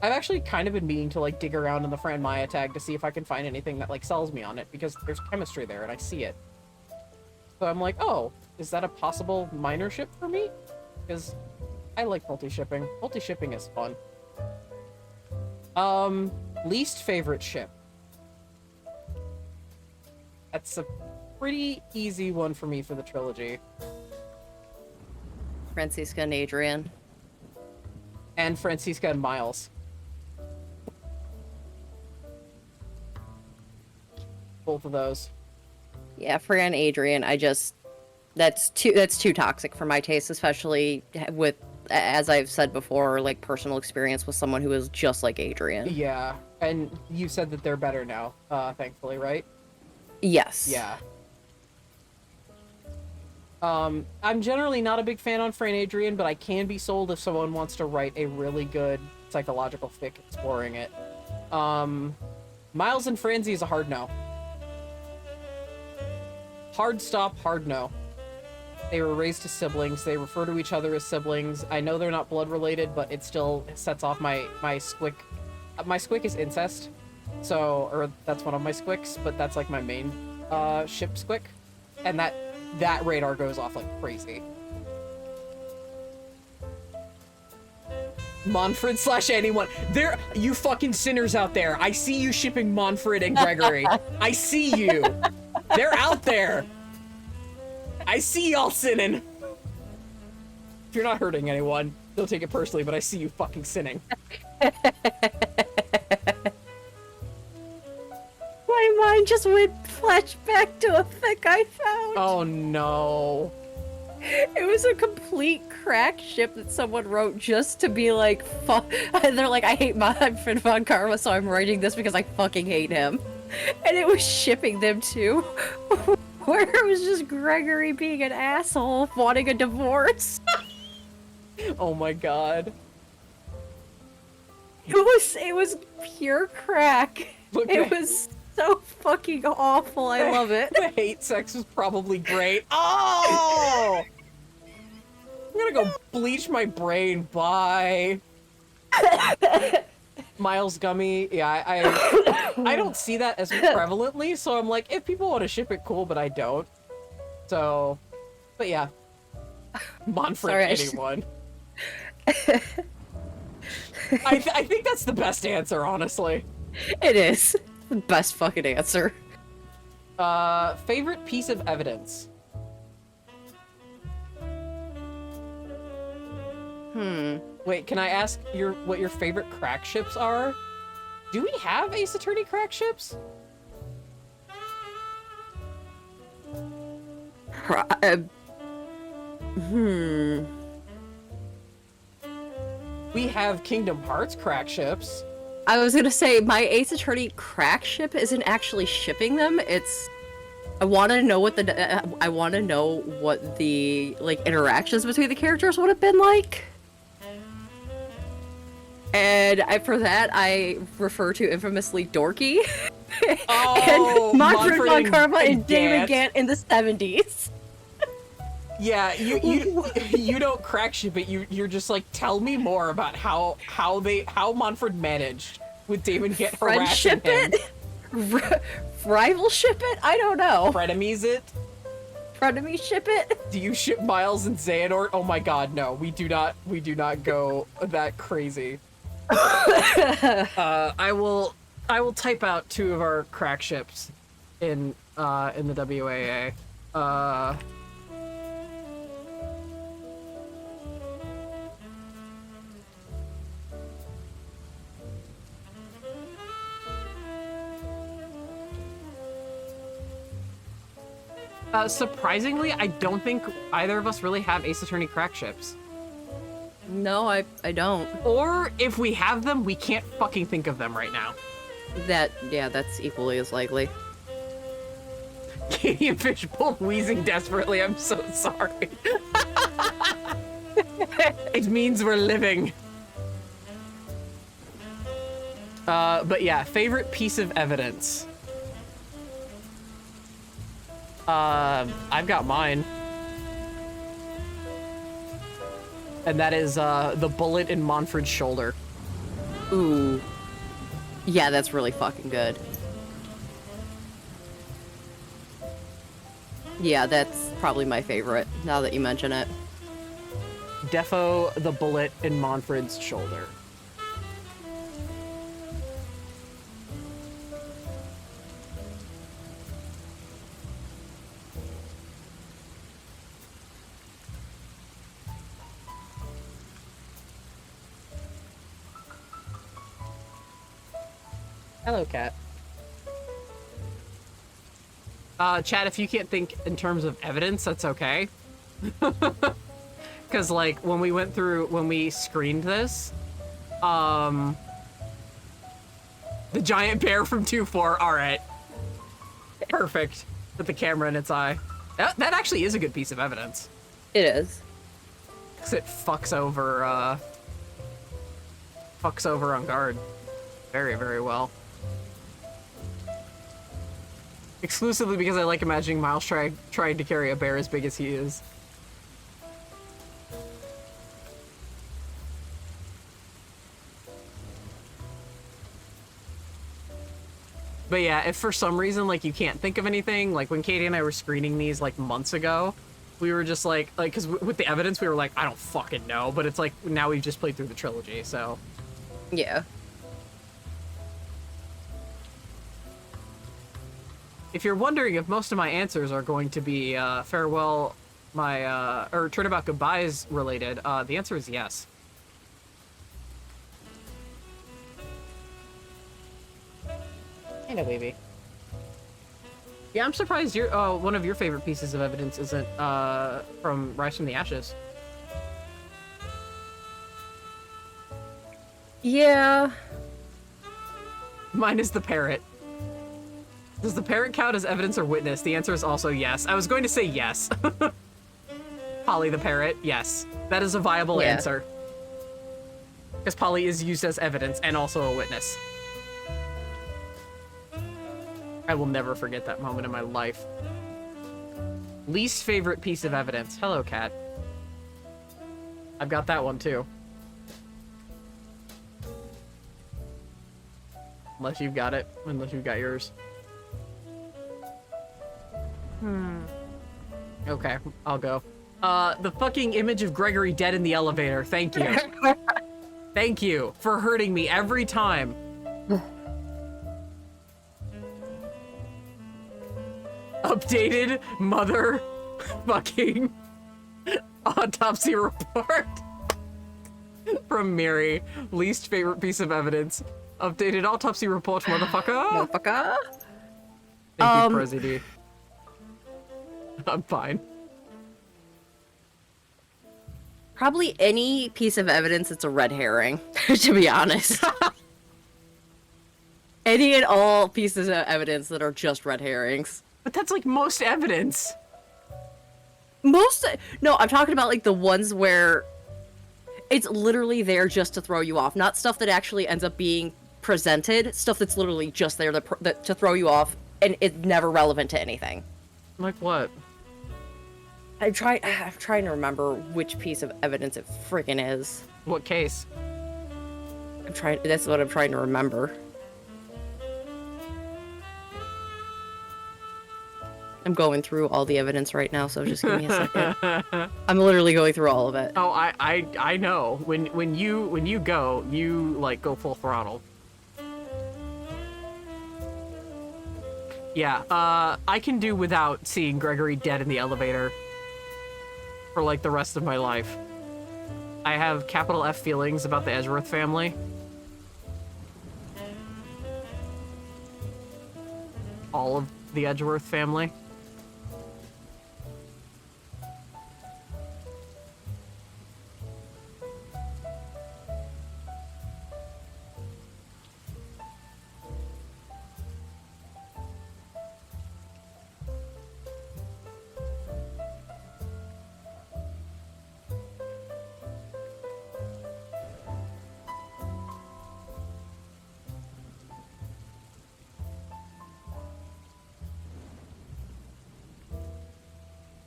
I've actually kind of been meaning to like dig around in the Fran Maya tag to see if I can find anything that like sells me on it, because there's chemistry there and I see it. So I'm like, oh, is that a possible minor ship for me? Because I like multi-shipping. Multi-shipping is fun. Least favorite ship. That's a pretty easy one for me for the trilogy. Francisca and Adrian. And Francisca and Miles. Both of those. Yeah, Fran Adrian, that's too toxic for my taste, especially with, as I've said before, like personal experience with someone who is just like Adrian. Yeah, and you said that they're better now, thankfully, right? Yes. Yeah. I'm generally not a big fan on Fran Adrian, but I can be sold if someone wants to write a really good psychological fic exploring it. Miles and Franzi is a hard no. Hard stop, hard no. They were raised as siblings. They refer to each other as siblings. I know they're not blood related, but it still sets off my squick. My squick is incest. So, or that's one of my squicks, but that's like my main ship squick. And that radar goes off like crazy. Monfred / anyone. There, you fucking sinners out there. I see you shipping Monfred and Gregory. I see you. They're out there. I see y'all sinning. If you're not hurting anyone, don't take it personally, but I see you fucking sinning. My mind just went flashback to a fic I found. Oh no. It was a complete crack ship that someone wrote just to be like, fuck. They're like, I hate Manfred von Karma, so I'm writing this because I fucking hate him. And it was shipping them too. Where it was just Gregory being an asshole, wanting a divorce. Oh my god. It was pure crack. Look, It was so fucking awful. I love it. The hate sex was probably great. Oh! I'm gonna go bleach my brain. Bye. Miles Gummy. Yeah, I don't see that as prevalently, so I'm like, if people want to ship it, cool, but I don't. So, but yeah. Monfred, Sorry, anyone. I think that's the best answer, honestly. It is. The best fucking answer. Favorite piece of evidence? Wait, can I ask what your favorite crack ships are? Do we have Ace Attorney crack ships? We have Kingdom Hearts crack ships. I was gonna say, my Ace Attorney crack ship isn't actually shipping them, it's... I want to know what the like interactions between the characters would have been like. And for that, I refer to infamously Dorky Oh, and Manfred von Karma and Gant. David Gant in the 70s. Yeah, you don't crack ship it. You're just like, tell me more about how Manfred managed with David Gant harassing him. Rival ship it? I don't know. Frenemies it? Frenemy ship it? Do you ship Miles and Xehanort? Oh my god, no. We do not go that crazy. I will type out 2 of our crack ships in the WAA. Surprisingly, I don't think either of us really have Ace Attorney crack ships. No, I don't. Or if we have them, we can't fucking think of them right now. That's equally as likely. Katie and Fishbowl wheezing desperately. I'm so sorry. It means we're living. But yeah, favorite piece of evidence. I've got mine. And that is, the bullet in Manfred's shoulder. Ooh. Yeah, that's really fucking good. Yeah, that's probably my favorite, now that you mention it. Defo the bullet in Manfred's shoulder. Hello, Cat. Chat, if you can't think in terms of evidence, that's okay. Because, like, when we screened this, the giant bear from 2-4, alright. Perfect. With the camera in its eye. That actually is a good piece of evidence. It is. Because it fucks over on guard. Very, very well. Exclusively because I like imagining Miles trying to carry a bear as big as he is. But yeah, if for some reason, like, you can't think of anything, like, when Katie and I were screening these, like, months ago, we were just like, because with the evidence, we were like, I don't fucking know, but it's like, now we've just played through the trilogy, so. Yeah. If you're wondering if most of my answers are going to be farewell, or turnabout goodbyes related, the answer is yes. I know, baby. Yeah, I'm surprised one of your favorite pieces of evidence isn't from Rise from the Ashes. Yeah. Mine is the parrot. Does the parrot count as evidence or witness? The answer is also yes. I was going to say yes. Polly the parrot, yes. That is a viable answer. Because Polly is used as evidence and also a witness. I will never forget that moment in my life. Least favorite piece of evidence. Hello, cat. I've got that one too. Unless you've got it. Unless you've got yours. Okay, I'll go. The fucking image of Gregory dead in the elevator. Thank you. Thank you for hurting me every time. Updated mother fucking autopsy report. From Mary, least favorite piece of evidence. Updated autopsy report, motherfucker. Motherfucker. Thank you, Prezi. I'm fine. Probably any piece of evidence that's a red herring, to be honest. Any and all pieces of evidence that are just red herrings. But that's like most evidence. No, I'm talking about like the ones where it's literally there just to throw you off. Not stuff that actually ends up being presented. Stuff that's literally just there to throw you off and it's never relevant to anything. Like what? I'm trying to remember which piece of evidence it freaking is. What case? That's what I'm trying to remember. I'm going through all the evidence right now, so just give me a second. I'm literally going through all of it. Oh, I know. When you go, you like go full throttle. Yeah, I can do without seeing Gregory dead in the elevator for like the rest of my life. I have capital F feelings about the Edgeworth family. All of the Edgeworth family.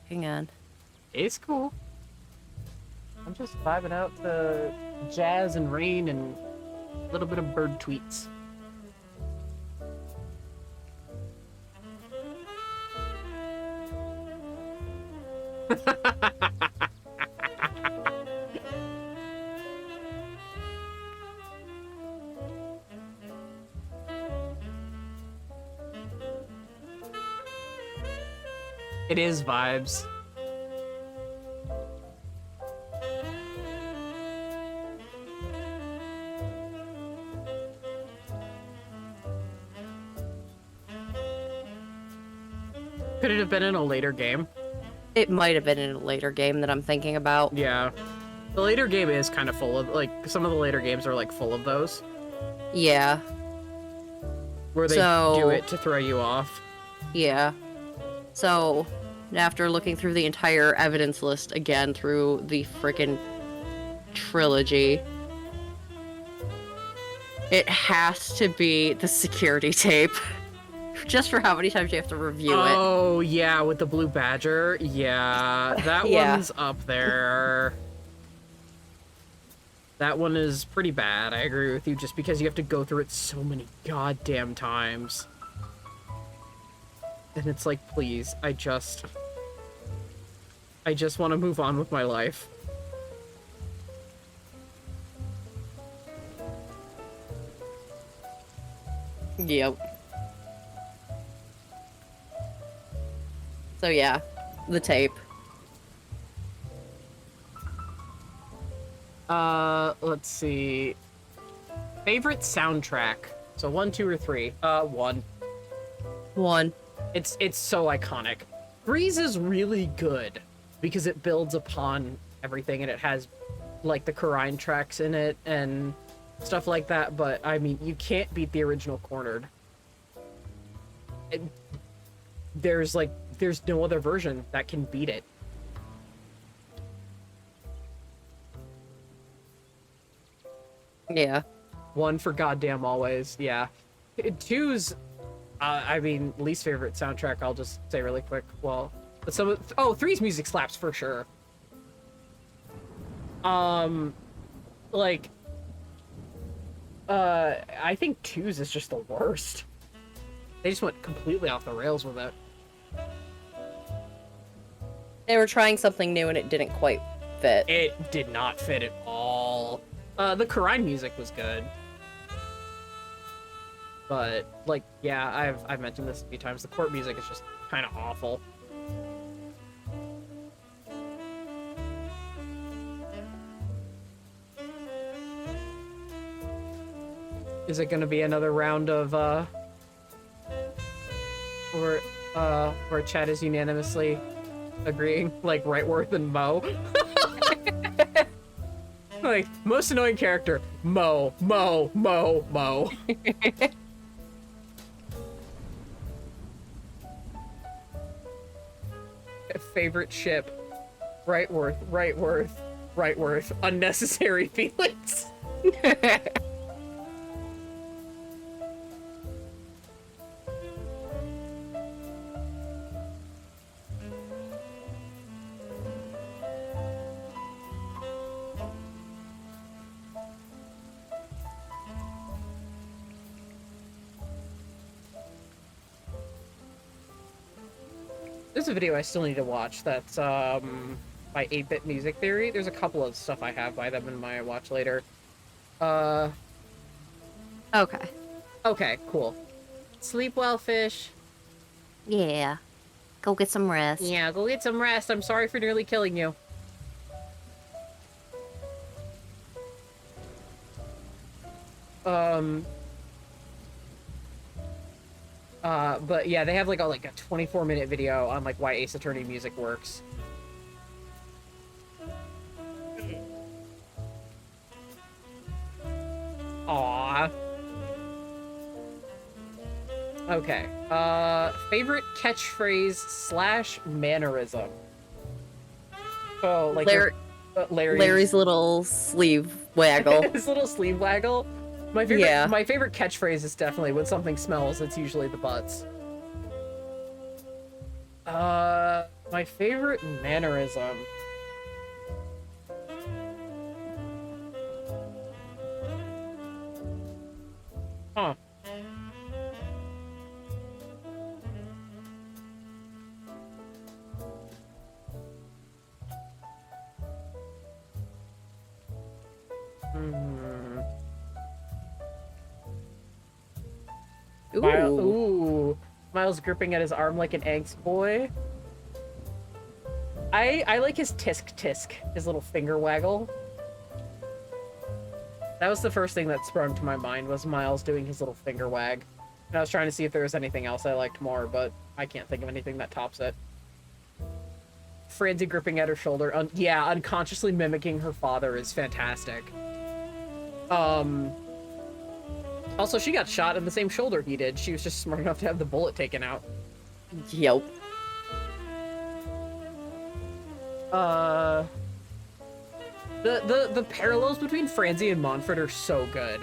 Hang on. It's cool. I'm just vibing out to jazz and rain and a little bit of bird tweets. It is vibes. Could it have been in a later game? It might have been in a later game that I'm thinking about. Yeah. The later game is kind of full of, like, some of the later games are, like, full of those. Yeah. Where they do it to throw you off. Yeah. So, after looking through the entire evidence list again through the frickin' trilogy, it has to be the security tape. Just for how many times you have to review it. Oh, yeah, with the blue badger. Yeah, that Yeah. one's up there. That one is pretty bad, I agree with you, just because you have to go through it so many goddamn times. And it's like, please, I just want to move on with my life. Yep. So yeah, the tape. Let's see. Favorite soundtrack. So 1, 2, or 3? 1. 1. It's so iconic. 3's is really good because it builds upon everything and it has like the Korine tracks in it and stuff like that, but I mean, you can't beat the original Cornered. There's no other version that can beat it. Yeah. 1 for goddamn always, yeah. 2's, I mean, least favorite soundtrack, I'll just say really quick. Well, but 3's music slaps for sure. Like, I think 2's is just the worst. They just went completely off the rails with it. They were trying something new and it didn't quite fit. It did not fit at all. The Korine music was good. But, like, yeah, I've mentioned this a few times. The court music is just kind of awful. Is it gonna be another round of where Chad is unanimously agreeing, like Rightworth and Mo? Like, most annoying character, Mo. Favorite ship, Rightworth. Unnecessary feelings. There's a video I still need to watch that's by 8-Bit Music Theory. There's a couple of stuff I have by them in my watch later. Okay. Okay, cool. Sleep well, fish. Yeah. Go get some rest. Yeah, go get some rest. I'm sorry for nearly killing you. But yeah, they have like a 24-minute video on like why Ace Attorney music works. Aww. Okay. Favorite catchphrase / mannerism. Oh, like Larry's little sleeve waggle. His little sleeve waggle. My favorite catchphrase is definitely when something smells, it's usually the butts. My favorite mannerism. Huh. Ooh. Miles gripping at his arm like an angst boy. I like his tisk, his little finger waggle. That was the first thing that sprung to my mind, was Miles doing his little finger wag. And I was trying to see if there was anything else I liked more, but I can't think of anything that tops it. Francie gripping at her shoulder. Yeah, unconsciously mimicking her father is fantastic. Also, she got shot in the same shoulder he did. She was just smart enough to have the bullet taken out. Yep. The parallels between Francie and Montfort are so good.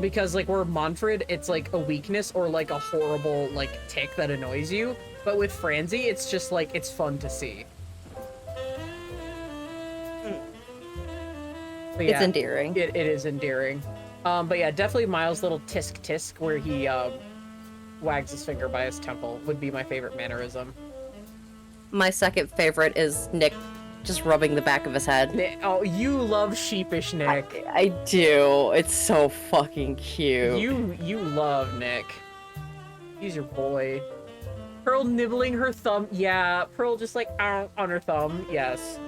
Because, like, where Montfort, it's like a weakness or like a horrible, like, tick that annoys you. But with Francie, it's just like, it's fun to see. But yeah, it's endearing. It is endearing. But yeah, definitely Miles' little tisk where he wags his finger by his temple would be my favorite mannerism. My second favorite is Nick just rubbing the back of his head. Oh, you love sheepish Nick. I do. It's so fucking cute. You love Nick. He's your boy. Pearl nibbling her thumb. Yeah, Pearl just like on her thumb. Yes.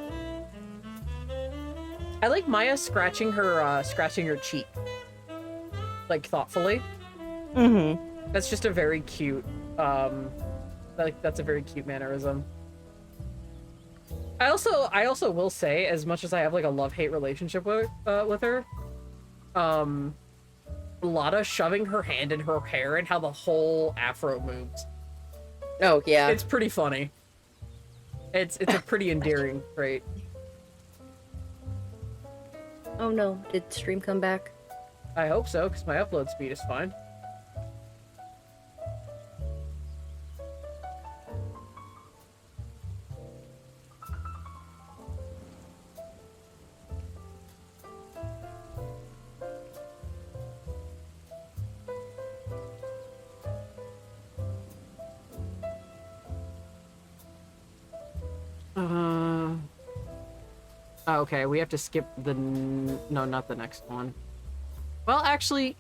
I like Maya scratching her cheek, like thoughtfully. Mm-hmm. That's just a very cute, that's a very cute mannerism. I also will say, as much as I have like a love-hate relationship with her, Lotta shoving her hand in her hair and how the whole afro moves. Oh yeah, it's pretty funny. It's a pretty endearing trait. Oh no, did stream come back? I hope so, because my upload speed is fine. Okay, we have to skip the... No, not the next one. Well, actually...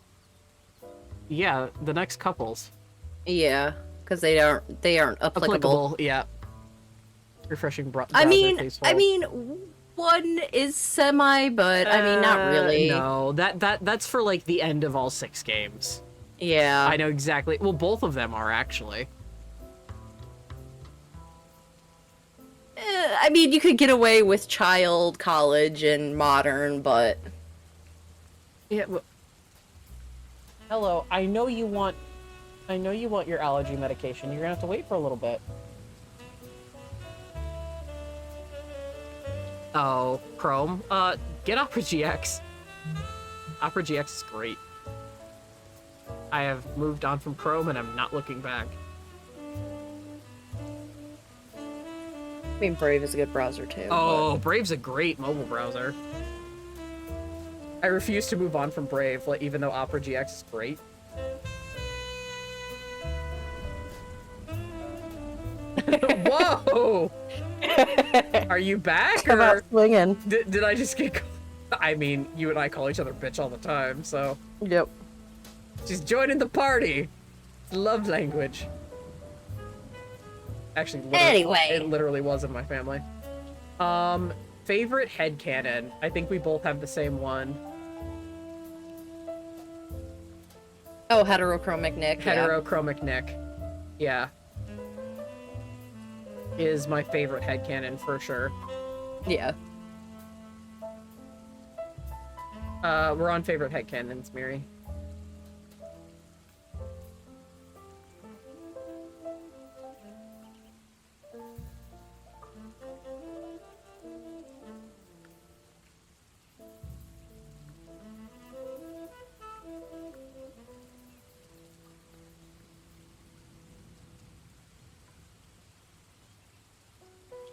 Yeah, the next couples. Yeah, because they aren't applicable. Yeah. Refreshing I mean, one is semi, but I mean, not really. No, that's for like the end of all 6 games. Yeah. I know exactly. Well, both of them are actually. I mean, you could get away with child, college, and modern, but Yeah. Well, hello. I know you want your allergy medication. You're gonna have to wait for a little bit. Oh, Chrome. Get Opera GX. Opera GX is great. I have moved on from Chrome and I'm not looking back. I mean, Brave is a good browser too. Oh, Brave's a great mobile browser. I refuse to move on from Brave, like, even though Opera GX is great. Whoa! Are you back, Come or out swinging. did I just get... I mean, you and I call each other bitch all the time, so... Yep. She's joining the party! It's love language. Actually, Anyway. it literally was in my family. Favorite headcanon. I think we both have the same one. Oh, heterochromic Nick. Heterochromic Nick. Yeah. Is my favorite headcanon for sure. Yeah. We're on favorite headcanons, Miri.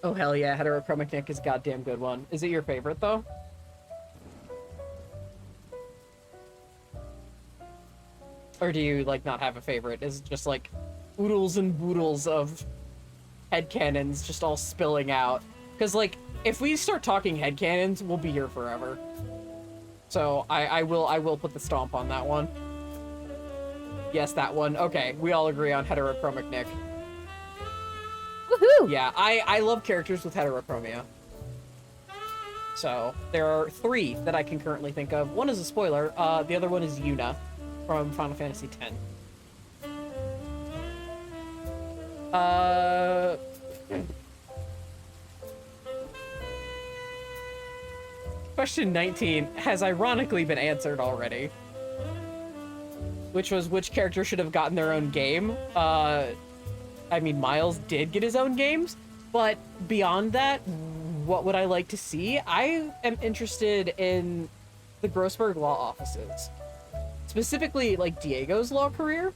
Oh hell yeah, Heterochromic Nick is a goddamn good one. Is it your favorite though? Or do you like not have a favorite? Is it just like oodles and boodles of headcanons just all spilling out? Because like if we start talking headcanons, we'll be here forever. So I will put the stomp on that one. Yes, that one. Okay, we all agree on Heterochromic Nick. Woohoo! Yeah, I love characters with heterochromia. So, there are 3 that I can currently think of. One is a spoiler, the other one is Yuna from Final Fantasy X. Question 19 has ironically been answered already. Which was, which character should have gotten their own game? I mean, Miles did get his own games, but beyond that, what would I like to see? I am interested in the Grossberg law offices. Specifically, like, Diego's law career.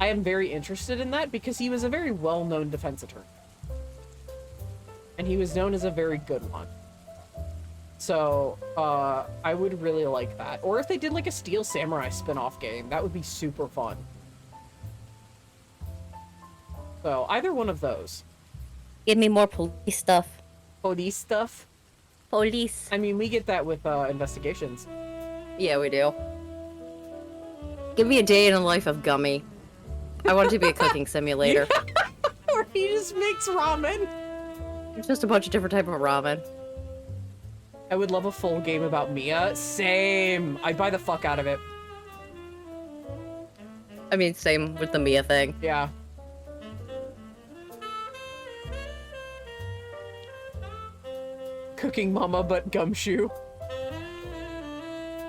I am very interested in that because he was a very well-known defense attorney. And he was known as a very good one. So, I would really like that. Or if they did, like, a Steel Samurai spin-off game, that would be super fun. So, either one of those. Give me more police stuff. Police stuff? Police. I mean, we get that with investigations. Yeah, we do. Give me a day in the life of Gummy. I want it to be a cooking simulator. Or he just makes ramen. It's just a bunch of different type of ramen. I would love a full game about Mia. Same. I'd buy the fuck out of it. I mean, same with the Mia thing. Yeah. Cooking Mama, but Gumshoe.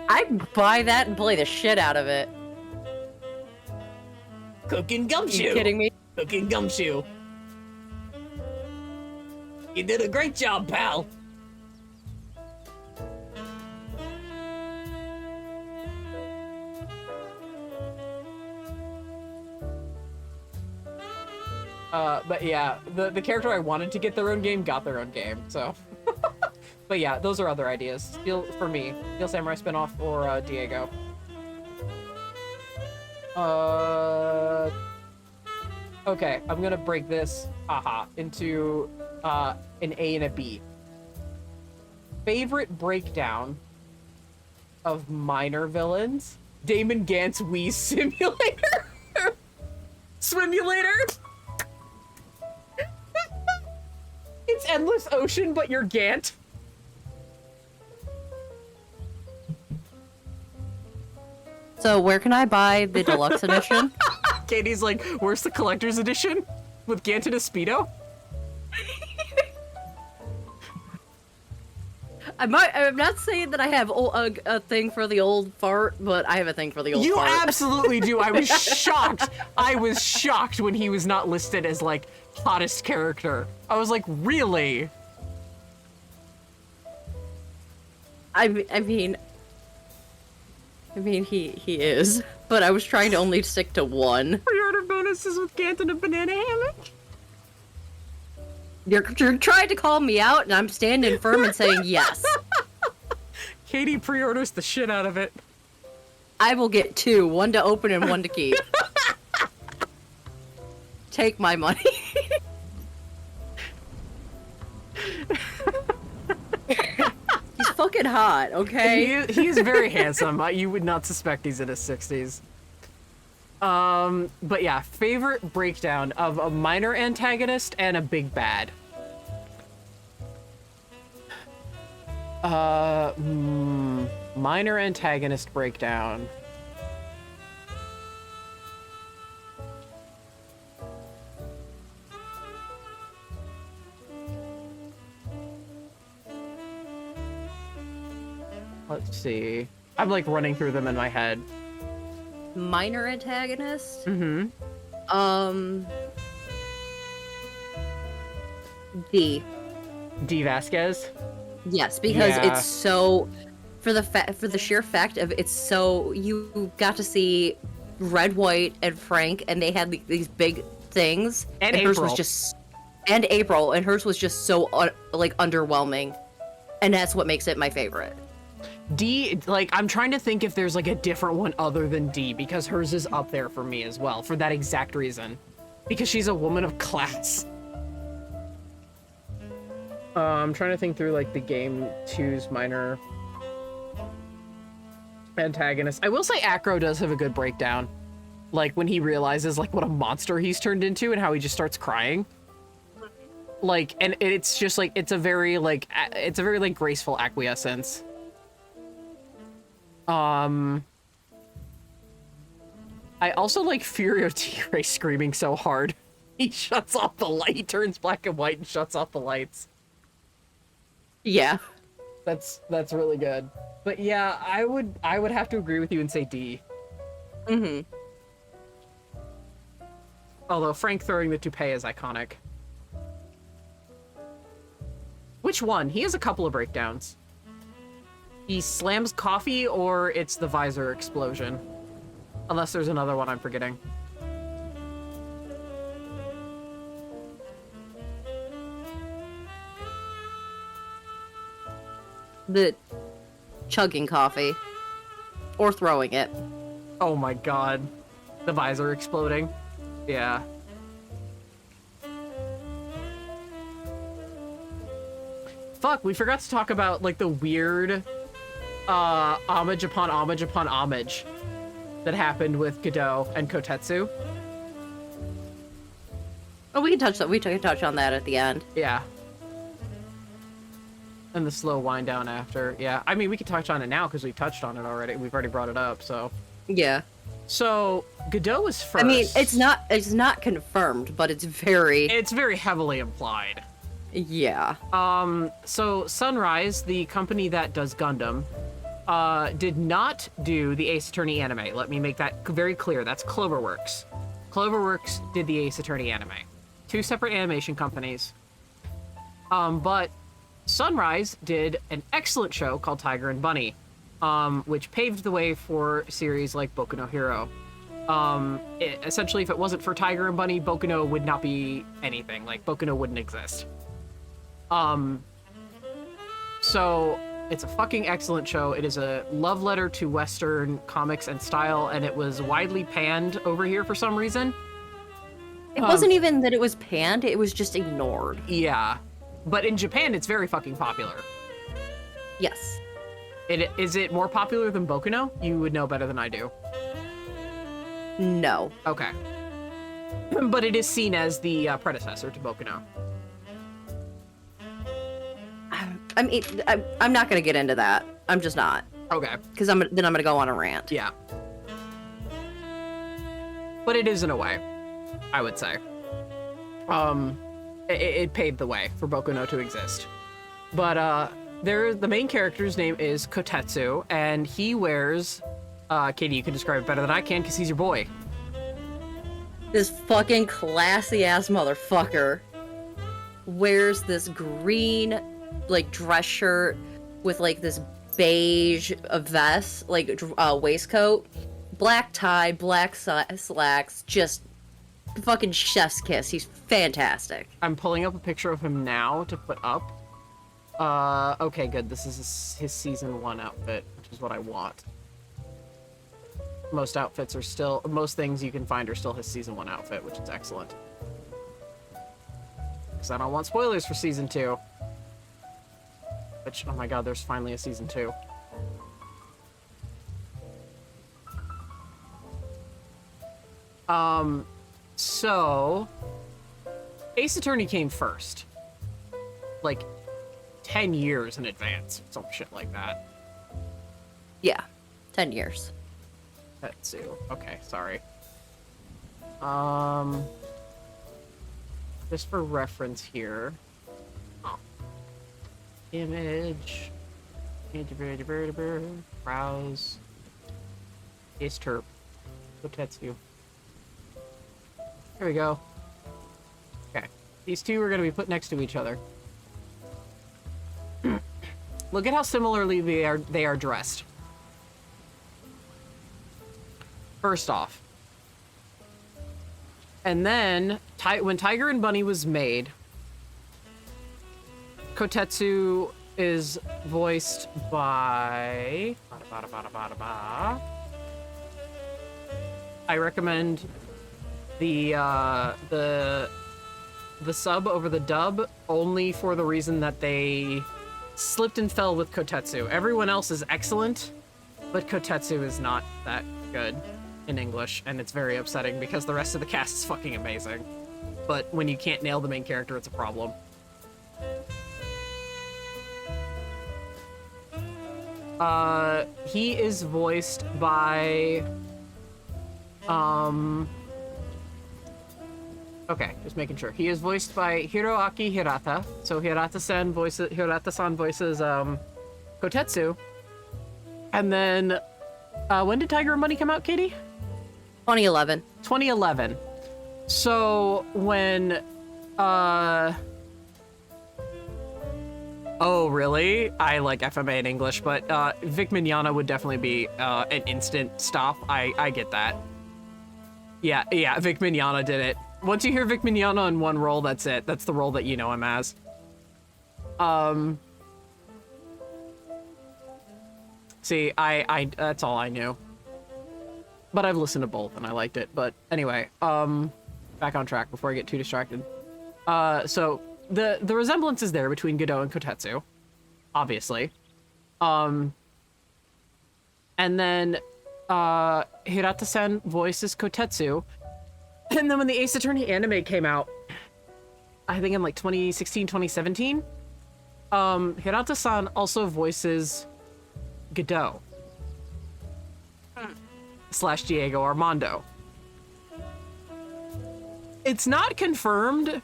I'd buy that and play the shit out of it. Cooking Are Gumshoe. you kidding me? Cooking Gumshoe. You did a great job, pal. But yeah, the character I wanted to get their own game got their own game, so. But yeah, those are other ideas. Steel, for me, Steel Samurai spinoff or Diego. Okay, I'm gonna break this, into an A and a B. Favorite breakdown of minor villains? Damon Gant's Wii Simulator? Swimulator? It's Endless Ocean, but you're Gant. So where can I buy the deluxe edition? Katie's like, where's the collector's edition? With Gant and a Speedo? I'm not saying that I have a thing for the old fart, but I have a thing for the old fart. You absolutely do. I was shocked. I was shocked when he was not listed as, like, hottest character. I was like, really? I mean, he is, but I was trying to only stick to one. Pre-order bonuses with Gant and a banana hammock? You're trying to call me out, and I'm standing firm and saying yes. Katie pre-orders the shit out of it. I will get 2, one to open and one to keep. Take my money. He's fucking hot, okay? He is very handsome. You would not suspect he's in his 60s. But yeah, favorite breakdown of a minor antagonist and a big bad. Minor antagonist breakdown. Let's see. I'm like running through them in my head. Minor antagonist? Mm-hmm. D. D. Vasquez? Yes, because Yeah. it's so... For the sheer fact of it's so... You got to see Red, White, and Frank, and they had these big things. And hers was April. just... And April, and hers was just so, underwhelming. And that's what makes it my favorite. D, like, I'm trying to think if there's, like, a different one other than D, because hers is up there for me as well, for that exact reason. Because she's a woman of class. I'm trying to think through, like, the game 2's minor antagonist. I will say Acro does have a good breakdown. Like, when he realizes, like, what a monster he's turned into and how he just starts crying. Like, and it's just, like, it's a very, like, graceful acquiescence. I also like Furio T-Ray screaming so hard. He shuts off the light. He turns black and white and shuts off the lights. Yeah. That's really good. But yeah, I would have to agree with you and say D. Mm-hmm. Although Frank throwing the toupee is iconic. Which one? He has a couple of breakdowns. He slams coffee, or it's the visor explosion. Unless there's another one I'm forgetting. The chugging coffee. Or throwing it. Oh my god. The visor exploding. Yeah. Fuck, we forgot to talk about, like, the weird homage upon homage upon homage that happened with Godot and Kotetsu. Oh, we can touch that. We can touch on that at the end. Yeah. And the slow wind down after. Yeah. I mean, we could touch on it now because we touched on it already. We've already brought it up, so. Yeah. So, Godot was first. I mean, it's not confirmed, but it's very... It's very heavily implied. Yeah. So Sunrise, the company that does Gundam, did not do the Ace Attorney anime. Let me make that very clear. That's Cloverworks. Cloverworks did the Ace Attorney anime. 2 separate animation companies. But Sunrise did an excellent show called Tiger and Bunny, which paved the way for series like Boku no Hero. Essentially, if it wasn't for Tiger and Bunny, Boku no would not be anything. Like, Boku no wouldn't exist. So it's a fucking excellent show. It is a love letter to Western comics and style, and it was widely panned over here for some reason. It wasn't even that it was panned, it was just ignored. Yeah. But in Japan, it's very fucking popular. Yes. Is it more popular than Boku no? You would know better than I do. No. Okay. But it is seen as the predecessor to Boku no. I mean, I'm not gonna get into that. I'm just not. Okay. Because then I'm gonna go on a rant. Yeah. But it is in a way, I would say. It paved the way for Boku no to exist. But the main character's name is Kotetsu, and he wears, Katie, you can describe it better than I can because he's your boy. This fucking classy ass motherfucker wears this green, like, dress shirt with, like, this beige vest, like, waistcoat, black tie, black slacks, just fucking chef's kiss. He's fantastic. I'm pulling up a picture of him now to put up. Okay, good. This is his season 1 outfit, which is what I want. Most things you can find are still his season 1 outfit, which is excellent. Because I don't want spoilers for season 2. Which, oh my god, there's finally a season 2. So Ace Attorney came first. Like 10 years in advance, some shit like that. Yeah, 10 years. Tetsu. Okay, sorry. Just for reference here. Image. Browse. Ace Terp. Tetsu. There we go. Okay. These two are going to be put next to each other. Look at how similarly they are dressed. First off. And then, when Tiger and Bunny was made, Kotetsu is voiced by... I recommend the sub over the dub only for the reason that they slipped and fell with Kotetsu. Everyone else is excellent, but Kotetsu is not that good in English, and it's very upsetting because the rest of the cast is fucking amazing. But when you can't nail the main character, it's a problem. He is voiced by... Okay, just making sure. He is voiced by Hiroaki Hirata. So Hirata-san voices Kotetsu. And then, when did Tiger and Bunny come out, Katie? 2011. 2011. So when, oh, really? I like FMA in English, but Vic Mignogna would definitely be an instant stop. I get that. Yeah, Vic Mignogna did it. Once you hear Vic Mignogna in one role, that's it. That's the role that you know him as. See, I that's all I knew. But I've listened to both and I liked it. But anyway, back on track before I get too distracted. So the resemblance is there between Godot and Kotetsu, obviously. And then Hirata-san voices Kotetsu. And then when the Ace Attorney anime came out, I think in like 2016, 2017, Hirata-san also voices Godot. / Diego Armando. It's not confirmed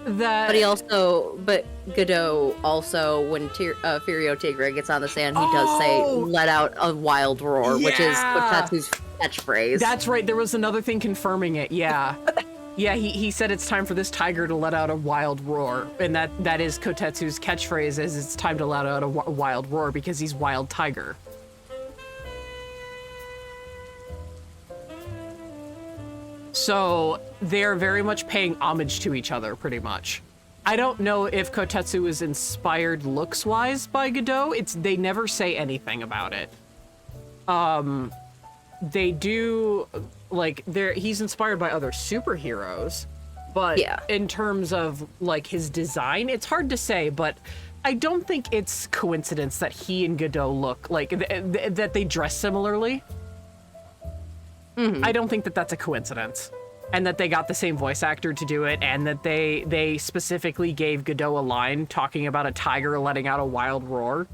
that... But Godot also, when Furio Tigre gets on the stand, he does say, let out a wild roar, which is Kotetsu's catchphrase. That's right, there was another thing confirming it, yeah. Yeah, he said it's time for this tiger to let out a wild roar, and that is Kotetsu's catchphrase, is it's time to let out a wild roar because he's Wild Tiger. So they're very much paying homage to each other, pretty much. I don't know if Kotetsu is inspired looks-wise by Godot. They never say anything about it. They do, like, he's inspired by other superheroes, but in terms of, like, his design, it's hard to say, but I don't think it's coincidence that he and Godot look like, that they dress similarly. Mm-hmm. I don't think that that's a coincidence. and that they got the same voice actor to do it, and that they specifically gave Godot a line talking about a tiger letting out a wild roar.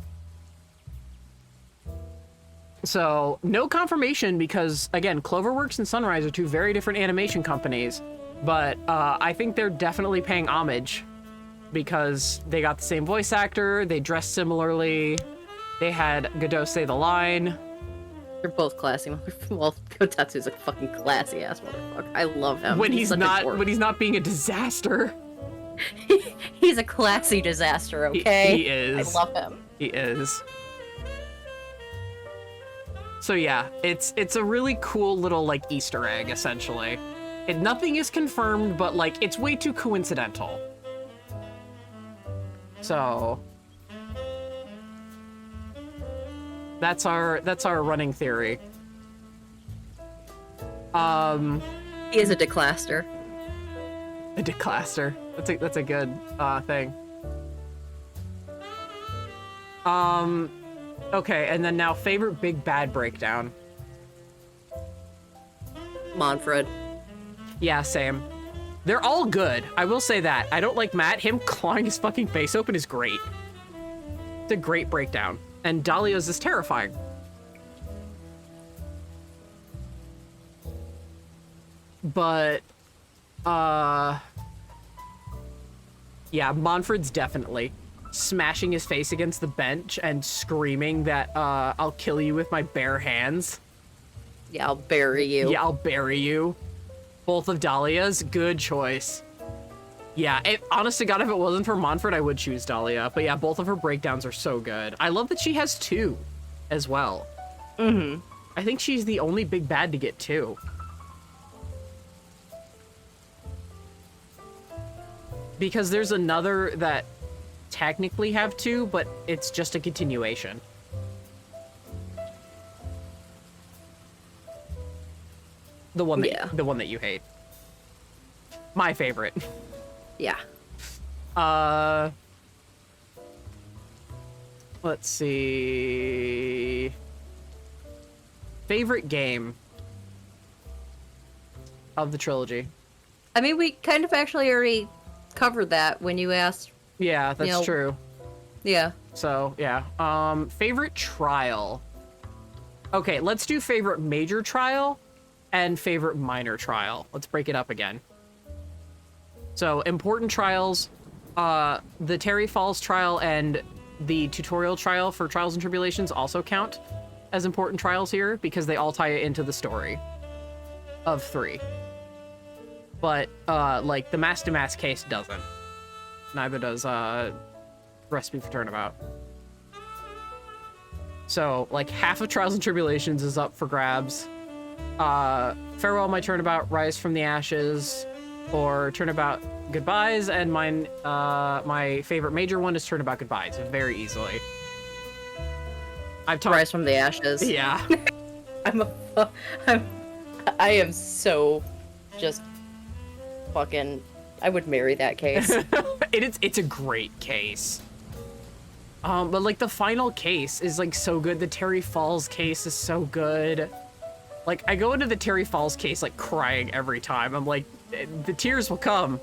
So, no confirmation because, again, Cloverworks and Sunrise are two very different animation companies, but I think they're definitely paying homage because they got the same voice actor, they dressed similarly, they had Godot say the line. They're both classy. Well, Kotetsu's a fucking classy ass motherfucker. I love him. When he's such a not dork. when he's not being a disaster. He's a classy disaster, okay? He is. I love him. He is. So yeah, it's a really cool little like Easter egg essentially. Nothing is confirmed, but like it's way too coincidental. So that's our running theory. He is a declaster. A declaster. That's a good thing. Okay, and then now favorite big bad breakdown. Manfred. Yeah, same. They're all good. I will say that. I don't like Matt. Him clawing his fucking face open is great. It's a great breakdown. And Dahlia's is terrifying. But, yeah, Manfred's definitely smashing his face against the bench and screaming that, I'll kill you with my bare hands. Yeah, I'll bury you. Yeah, I'll bury you. Both of Dahlia's, good choice. Yeah, honest to God, if it wasn't for Manfred, I would choose Dahlia. But yeah, both of her breakdowns are so good. I love that she has two as well. Mm-hmm. I think she's the only big bad to get two. Because there's another that technically have two, but it's just a continuation. The one that you hate. My favorite. Yeah. Let's see. Favorite game of the trilogy. I mean, we kind of actually already covered that when you asked. Yeah, that's true. Yeah. So, yeah. Favorite trial. Okay, let's do favorite major trial and favorite minor trial. Let's break it up again. So, important trials, the Terry Falls trial and the tutorial trial for Trials and Tribulations also count as important trials here because they all tie into the story of 3. But, like, the Mass-to-Mass case doesn't. Neither does, Recipe for Turnabout. So, like, half of Trials and Tribulations is up for grabs. Farewell My Turnabout, Rise from the Ashes, or Turnabout Goodbyes, and mine, my favorite major one is Turnabout Goodbyes, very easily. I've talked- Rise from the Ashes. Yeah. I am so just fucking, I would marry that case. It's a great case. But like the final case is like so good. The Terry Falls case is so good. Like I go into the Terry Falls case like crying every time. I'm like, the tears will come.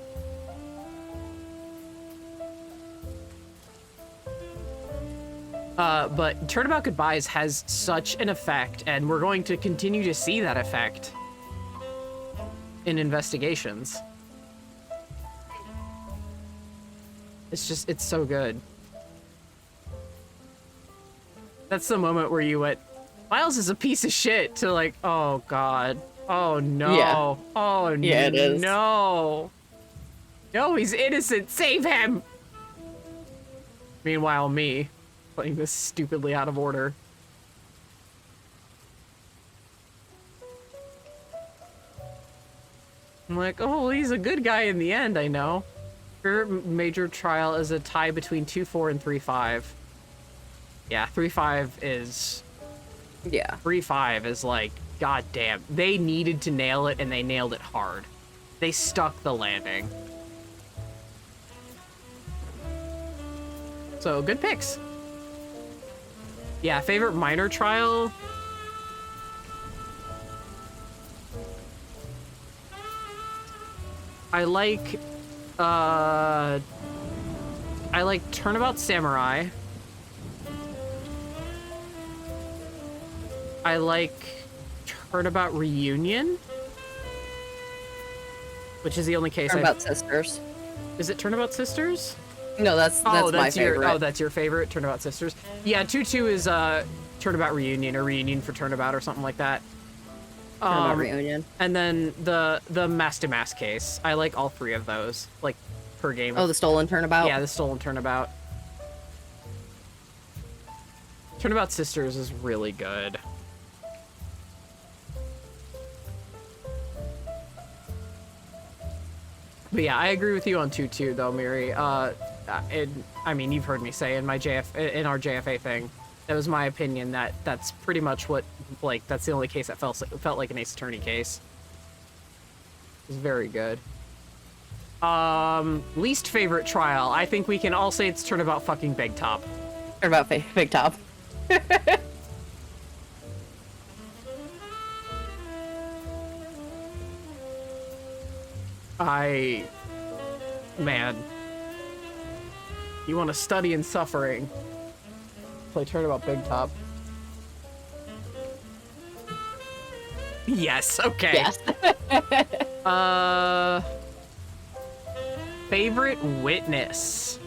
But Turnabout Goodbyes has such an effect, and we're going to continue to see that effect in investigations. It's so good. That's the moment where you went, Miles is a piece of shit, to like, oh god. Oh no. Yeah. Oh yeah, it is. no. No, he's innocent. Save him. Meanwhile, me playing this stupidly out of order. I'm like, oh, he's a good guy in the end, I know. Your major trial is a tie between 2-4 and 3-5. Yeah, 3-5 is... Yeah. 3-5 is like, goddamn. They needed to nail it, and they nailed it hard. They stuck the landing. So, good picks. Yeah, favorite minor trial? I like Turnabout Samurai. I like Turnabout Reunion, which is the only case Turnabout Sisters. Is it Turnabout Sisters? No, that's my favorite. Oh, that's your favorite, Turnabout Sisters. Yeah, 2-2 is Turnabout Reunion or Reunion for Turnabout or something like that. Turnabout Reunion. And then the Master Mass case. I like all three of those, like per game. Oh, the Stolen Turnabout. Yeah, the Stolen Turnabout. Turnabout Sisters is really good. But yeah, I agree with you on 2-2 though, Miri. I mean, you've heard me say in our JFA thing, that was my opinion that that's pretty much what, like, that's the only case that felt like an Ace Attorney case. It was very good. Least favorite trial. I think we can all say it's Turnabout fucking Big Top. Turnabout Big Top. Man. You want to study in suffering. Play Turnabout Big Top. Yes, okay. Yes. Favorite witness.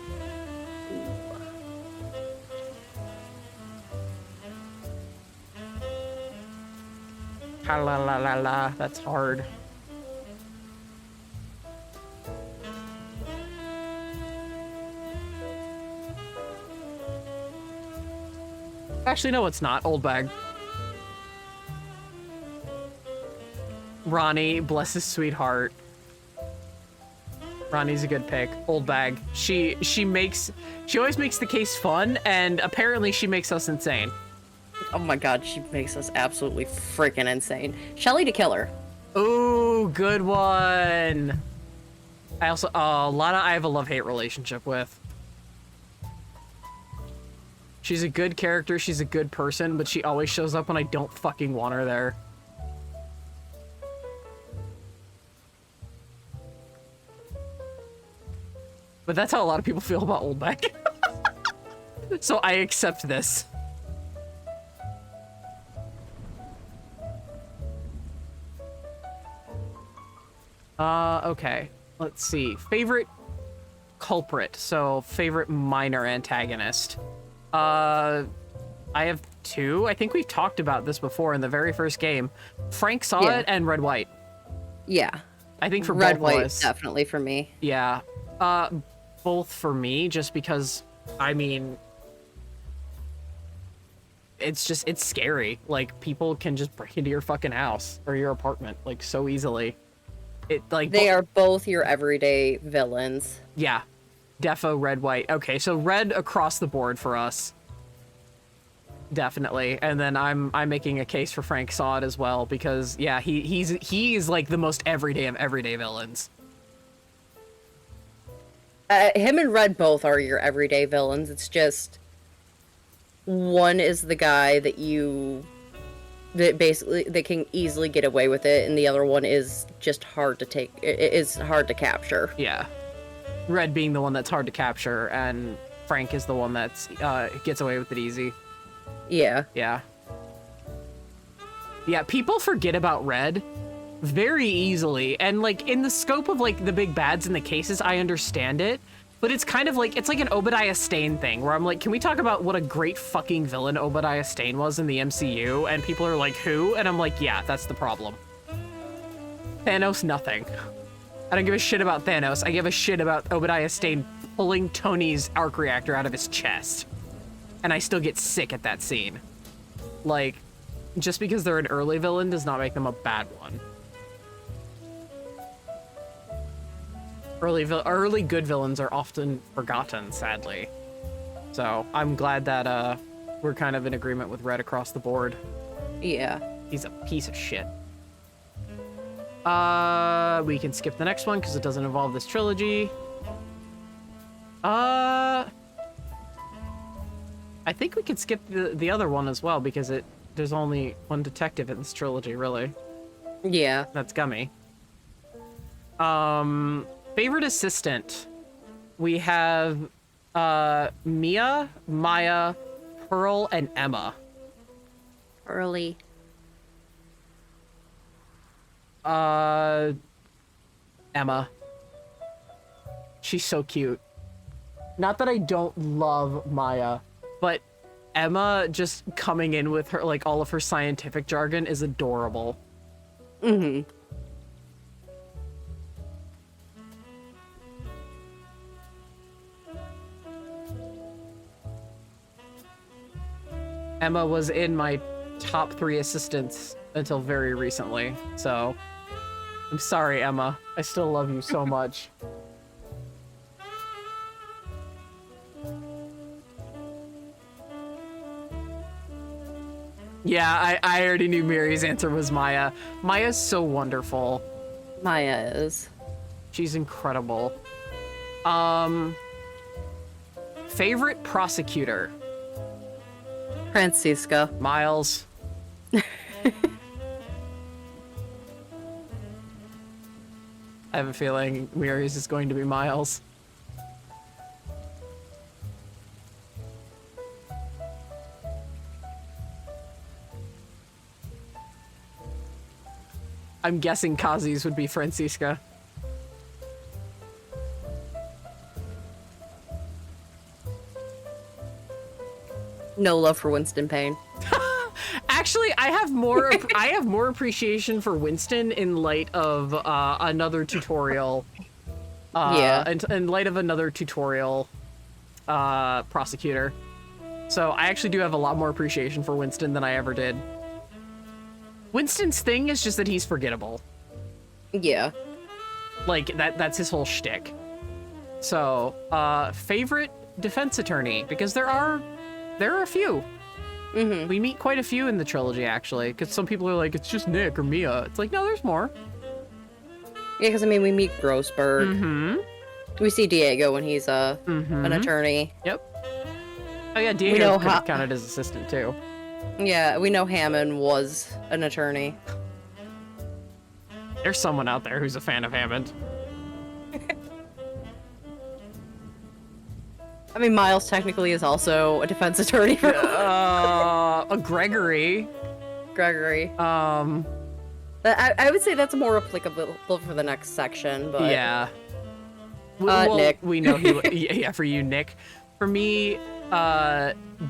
Ha la la la la, that's hard. Actually, no, it's not. Old Bag. Ronnie, bless his sweetheart. Ronnie's a good pick. Old Bag. She always makes the case fun, and apparently she makes us insane. Oh my god, she makes us absolutely freaking insane. Shelly the Killer. Ooh, good one. I also, Lana, I have a love-hate relationship with. She's a good character, she's a good person, but she always shows up when I don't fucking want her there. But that's how a lot of people feel about Old Beck. So I accept this. Okay. Let's see. Favorite culprit. So favorite minor antagonist. I have two. I think we've talked about this before in the very first game. Frank saw it and Red White. Yeah. I think for Red both White, of us. definitely for me. Yeah. Both for me, just because, I mean, it's scary. Like, people can just break into your fucking house or your apartment, like, so easily. They are both your everyday villains. Yeah. Defo, Red, White. Okay, so red across the board for us. Definitely. And then I'm making a case for Frank Sod as well, because yeah, he's like the most everyday of everyday villains. Him and Red both are your everyday villains. It's just one is the guy that they can easily get away with it, and the other one is just hard to take. It is hard to capture. Yeah. Red being the one that's hard to capture, and Frank is the one that's gets away with it easy. Yeah. Yeah. Yeah, people forget about Red very easily, and like in the scope of like the big bads in the cases, I understand it, but it's kind of like, it's like an Obadiah Stane thing where I'm like, can we talk about what a great fucking villain Obadiah Stane was in the MCU? And people are like, who? And I'm like, yeah, that's the problem. Thanos, nothing. I don't give a shit about Thanos. I give a shit about Obadiah Stane pulling Tony's arc reactor out of his chest. And I still get sick at that scene. Like, just because they're an early villain does not make them a bad one. Early good villains are often forgotten, sadly. So I'm glad that we're kind of in agreement with Red across the board. Yeah. He's a piece of shit. We can skip the next one because it doesn't involve this trilogy. I think we could skip the other one as well because there's only one detective in this trilogy, really. Yeah. That's Gummy. Favorite assistant. We have Mia, Maya, Pearl, and Emma. Early. Emma. She's so cute. Not that I don't love Maya, but Emma just coming in with her, like, all of her scientific jargon is adorable. Mm-hmm. Emma was in my top 3 assistants until very recently, so I'm sorry, Emma. I still love you so much. Yeah, I already knew Miri's answer was Maya. Maya's so wonderful. Maya is. She's incredible. Favorite prosecutor? Francisca. Miles. I have a feeling Miri's is going to be Miles. I'm guessing Kazi's would be Francisca. No love for Winston Payne. Actually, I have more appreciation for Winston in light of another tutorial. Yeah. In light of another tutorial prosecutor. So I actually do have a lot more appreciation for Winston than I ever did. Winston's thing is just that he's forgettable. Yeah. Like, that's his whole shtick. So, favorite defense attorney, because there are a few. Mm-hmm. We meet quite a few in the trilogy, actually, because some people are like, it's just Nick or Mia. It's like, no, there's more. Yeah, because, I mean, we meet Grossberg. Mm-hmm. We see Diego when he's an attorney. Yep. Oh, yeah, Diego could have counted as assistant, too. Yeah, we know Hammond was an attorney. There's someone out there who's a fan of Hammond. I mean, Miles technically is also a defense attorney. A Gregory. Gregory. I would say that's more applicable for the next section, but... Yeah. Nick. We know he... yeah, for you, Nick. For me,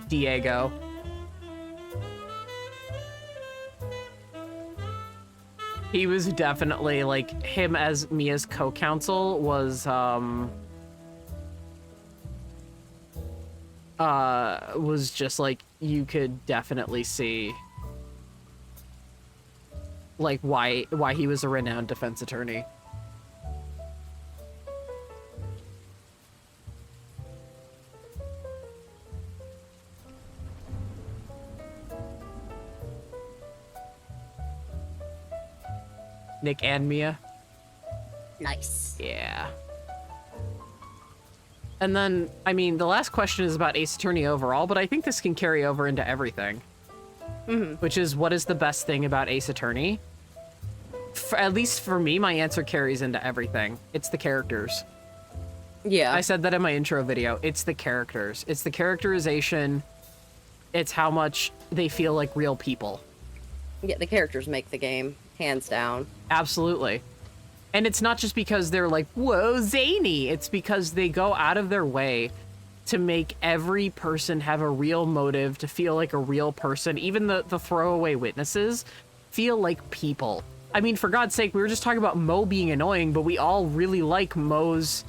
Diego. He was definitely, like, him as Mia's co-counsel was just, like, you could definitely see, like, why he was a renowned defense attorney. Nick and Mia. Nice. Yeah. And then, I mean, the last question is about Ace Attorney overall, but I think this can carry over into everything. Mm-hmm. Which is, what is the best thing about Ace Attorney? At least for me, my answer carries into everything. It's the characters. Yeah. I said that in my intro video. It's the characters. It's the characterization. It's how much they feel like real people. Yeah, the characters make the game, hands down. Absolutely. And it's not just because they're like, whoa, zany. It's because they go out of their way to make every person have a real motive, to feel like a real person. Even the throwaway witnesses feel like people. I mean, for God's sake, we were just talking about Mo being annoying, but we all really like Mo's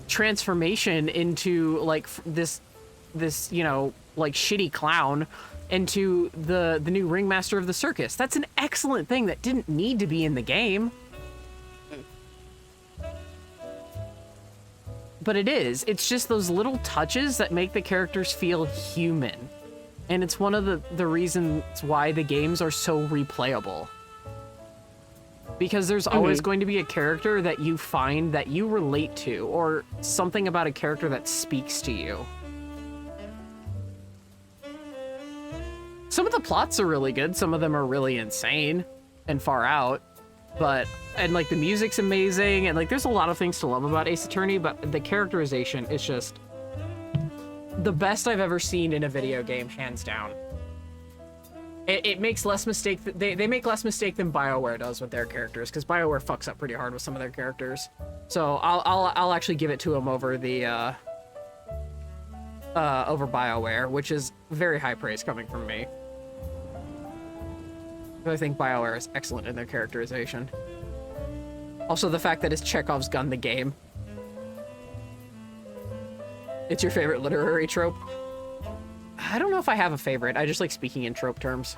transformation into, like, this, you know, like, shitty clown into the new ringmaster of the circus. That's an excellent thing that didn't need to be in the game. But it is. It's just those little touches that make the characters feel human. And it's one of the reasons why the games are so replayable. Because there's always going to be a character that you find that you relate to, or something about a character that speaks to you. Some of the plots are really good, some of them are really insane and far out. But, and like the music's amazing, and like there's a lot of things to love about Ace Attorney, but the characterization is just the best I've ever seen in a video game, hands down. It makes less mistake, they make less mistake than BioWare does with their characters, because BioWare fucks up pretty hard with some of their characters. So I'll actually give it to them over the, over BioWare, which is very high praise coming from me. I think BioWare is excellent in their characterization. Also, the fact that it's Chekhov's gun the game. It's your favorite literary trope? I don't know if I have a favorite. I just like speaking in trope terms.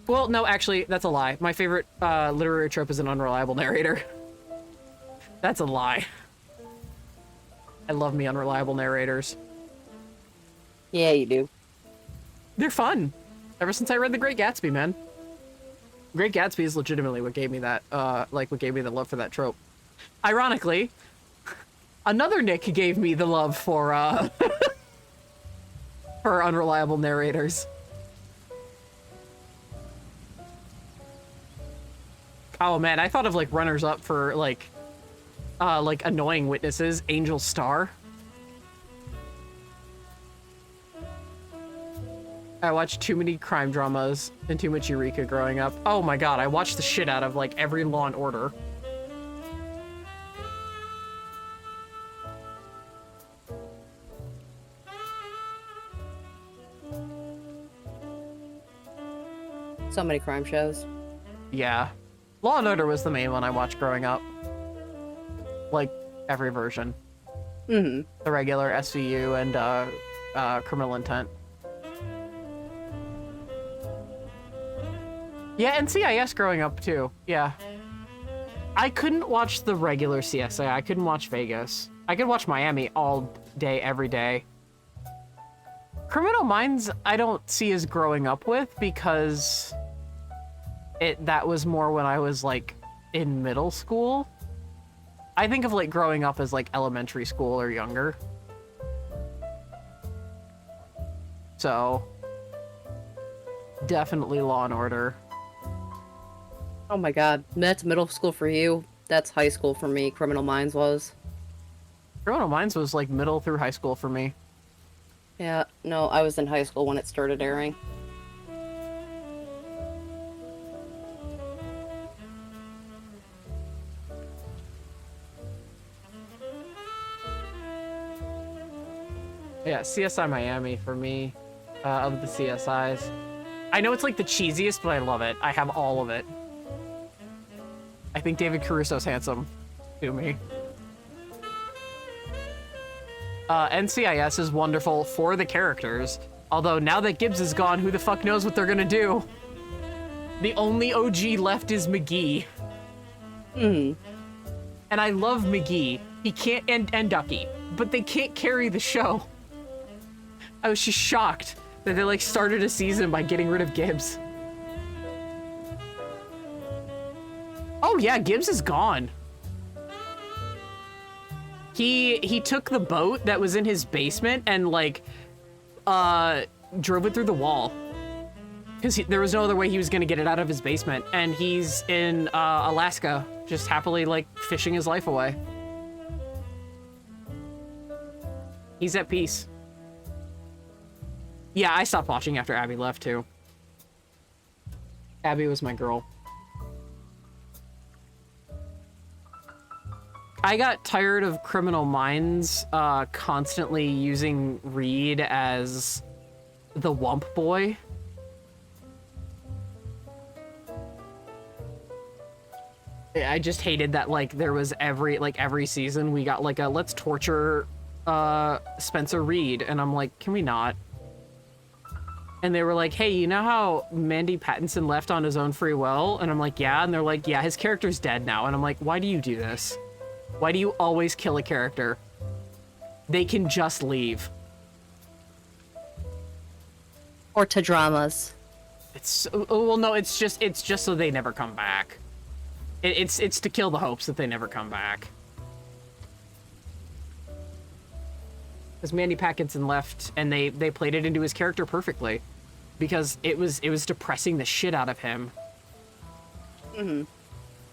Well, no, actually, that's a lie. My favorite literary trope is an unreliable narrator. That's a lie. I love me unreliable narrators. Yeah, you do. They're fun. Ever since I read The Great Gatsby, man. Great Gatsby is legitimately what gave me that, what gave me the love for that trope. Ironically, another Nick gave me the love for, for unreliable narrators. Oh man, I thought of like runners up for like annoying witnesses. Angel Star. I watched too many crime dramas and too much Eureka growing up. Oh my god, I watched the shit out of like every Law and Order. So many crime shows. Yeah. Law and Order was the main one I watched growing up. Like, every version. Mm-hmm. The regular SVU and Criminal Intent. Yeah, and CIS growing up too. Yeah. I couldn't watch the regular CSI. I couldn't watch Vegas. I could watch Miami all day, every day. Criminal Minds, I don't see as growing up with because that was more when I was like in middle school. I think of like growing up as like elementary school or younger. So definitely Law and Order. Oh my god, that's middle school for you. That's high school for me. Criminal Minds was. Criminal Minds was like middle through high school for me. Yeah, no, I was in high school when it started airing. Yeah, CSI Miami for me, of the CSIs. I know it's like the cheesiest, but I love it. I have all of it. I think David Caruso's handsome to me. NCIS is wonderful for the characters, although now that Gibbs is gone, who the fuck knows what they're gonna do? The only OG left is McGee. Mm. And I love McGee. He can't, and Ducky, but they can't carry the show. I was just shocked that they like started a season by getting rid of Gibbs. Oh yeah, Gibbs is gone. He took the boat that was in his basement and like drove it through the wall. Because there was no other way he was gonna get it out of his basement. And he's in Alaska, just happily like fishing his life away. He's at peace. Yeah, I stopped watching after Abby left too. Abby was my girl. I got tired of Criminal Minds constantly using Reed as the Wump Boy. I just hated that like there was every season we got like a let's torture Spencer Reed, and I'm like, can we not? And they were like, hey, you know how Mandy Patinson left on his own free will? And I'm like, yeah. And they're like, yeah, his character's dead now. And I'm like, why do you do this? Why do you always kill a character? They can just leave. Or to dramas. It's well, no, it's just so they never come back. It's to kill the hopes that they never come back. Because Mandy Patinson left, and they played it into his character perfectly, because it was depressing the shit out of him.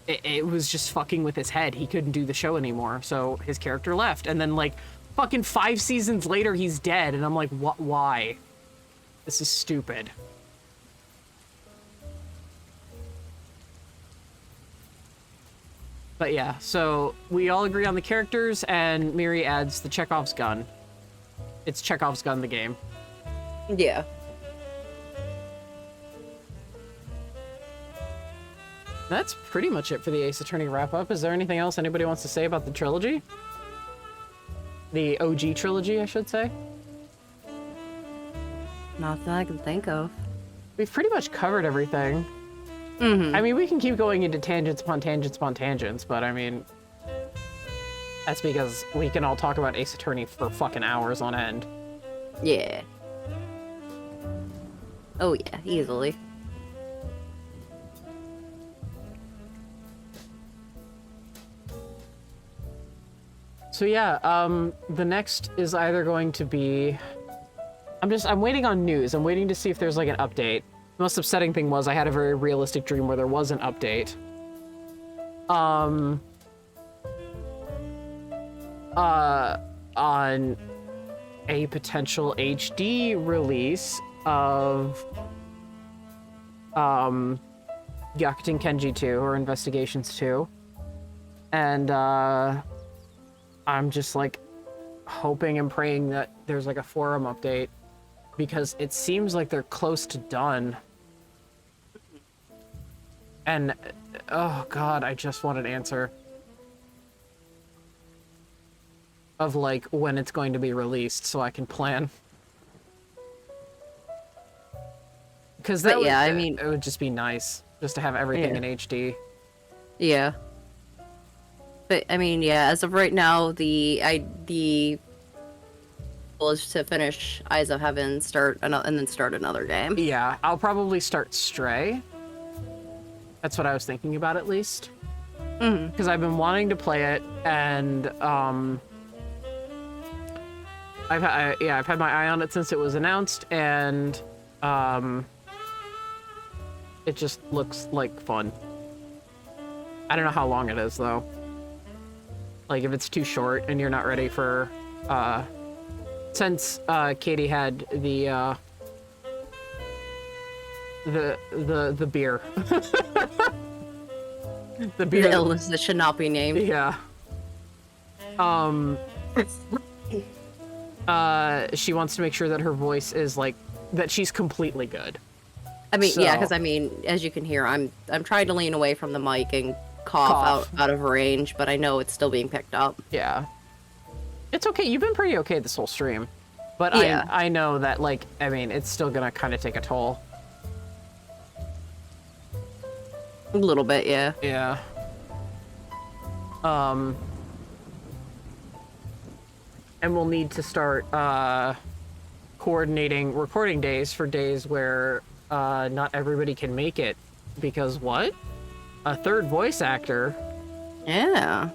it was just fucking with his head. He couldn't do the show anymore, so his character left. And then, like, fucking 5 seasons later, he's dead. And I'm like, what? Why? This is stupid. But yeah, so we all agree on the characters, and Miri adds the Chekhov's gun. It's Chekhov's gun, the game. Yeah. That's pretty much it for the Ace Attorney wrap-up. Is there anything else anybody wants to say about the trilogy? The OG trilogy, I should say. Not that I can think of. We've pretty much covered everything. I mean, we can keep going into tangents upon tangents upon tangents, but I mean, that's because we can all talk about Ace Attorney for fucking hours on end. Yeah. Oh yeah, easily. So yeah, the next is either going to be... I'm waiting on news. I'm waiting to see if there's like an update. The most upsetting thing was I had a very realistic dream where there was an update. On a potential HD release of Gyakuten Kenji 2 or Investigations 2. And I'm just like hoping and praying that there's like a forum update, because it seems like they're close to done. And oh god, I just want an answer of like when it's going to be released so I can plan. Because that yeah, would, I mean, it would just be nice just to have everything in HD. Yeah. But I mean, yeah, as of right now, the goal is to finish Eyes of Heaven, and then start another game. Yeah, I'll probably start Stray. That's what I was thinking about, at least. Because I've been wanting to play it, and I've had my eye on it since it was announced, and it just looks like fun. I don't know how long it is though. Like if it's too short and you're not ready for since Katie had the beer. The beer. The illness that should not be named. Yeah. She wants to make sure that her voice is like that she's completely good. I mean, So- yeah, because I mean, as you can hear, I'm trying to lean away from the mic and cough. out of range, but I know it's still being picked up. Yeah. It's okay. You've been pretty okay this whole stream. But Yeah. I know that, like, I mean, it's still gonna kind of take a toll. A little bit, yeah. Yeah. And we'll need to start coordinating recording days for days where not everybody can make it. Because what? A third voice actor? Yeah.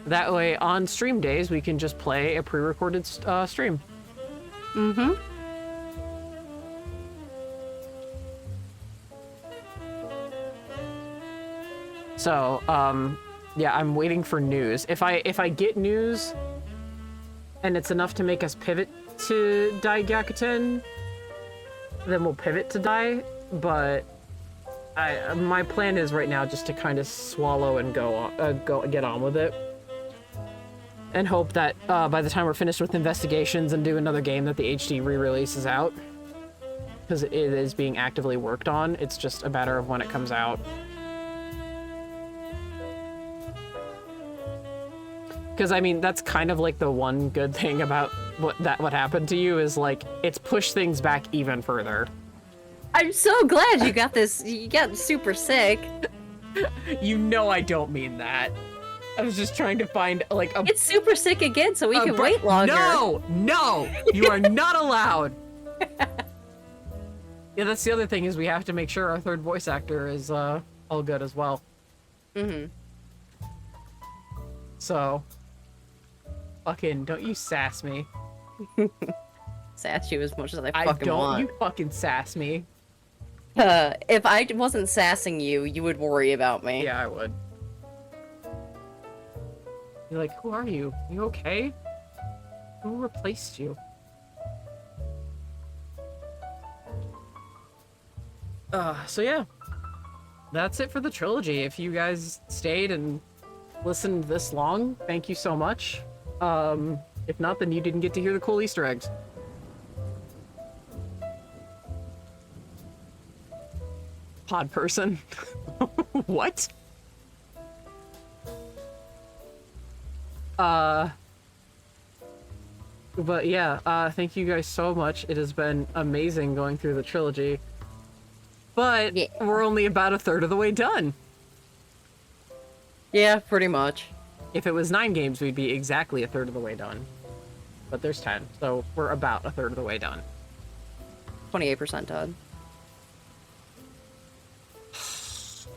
That way, on stream days, we can just play a pre-recorded stream. Mm-hmm. So, yeah, I'm waiting for news. If I get news, and it's enough to make us pivot to Dai Gyakuten, then we'll pivot to Dai. But my plan is right now just to kind of swallow and get on with it. And hope that by the time we're finished with investigations and do another game that the HD re-release is out. Because it is being actively worked on. It's just a matter of when it comes out. Because, I mean, that's kind of like the one good thing about what happened to you is, like, it's pushed things back even further. I'm so glad you got this. You got super sick. You know I don't mean that. I was just trying to find, like, a... It's super sick again, so we can wait longer. No! You are not allowed! Yeah, that's the other thing, is we have to make sure our third voice actor is, all good as well. Mm-hmm. So... Fucking, don't you sass me. Sass you as much as I I fucking don't want. you fucking sass me. If I wasn't sassing you, you would worry about me. Yeah, I would. You're like, who are you? You okay? Who replaced you? So yeah. That's it for the trilogy. If you guys stayed and listened this long, thank you so much. If not, then you didn't get to hear the cool Easter eggs. Pod person. What? But yeah, thank you guys so much. It has been amazing going through the trilogy. But Yeah. we're only about a third of the way done. Yeah, pretty much. If it was 9 games, we'd be exactly a third of the way done. But there's 10, so we're about a third of the way done. 28% done.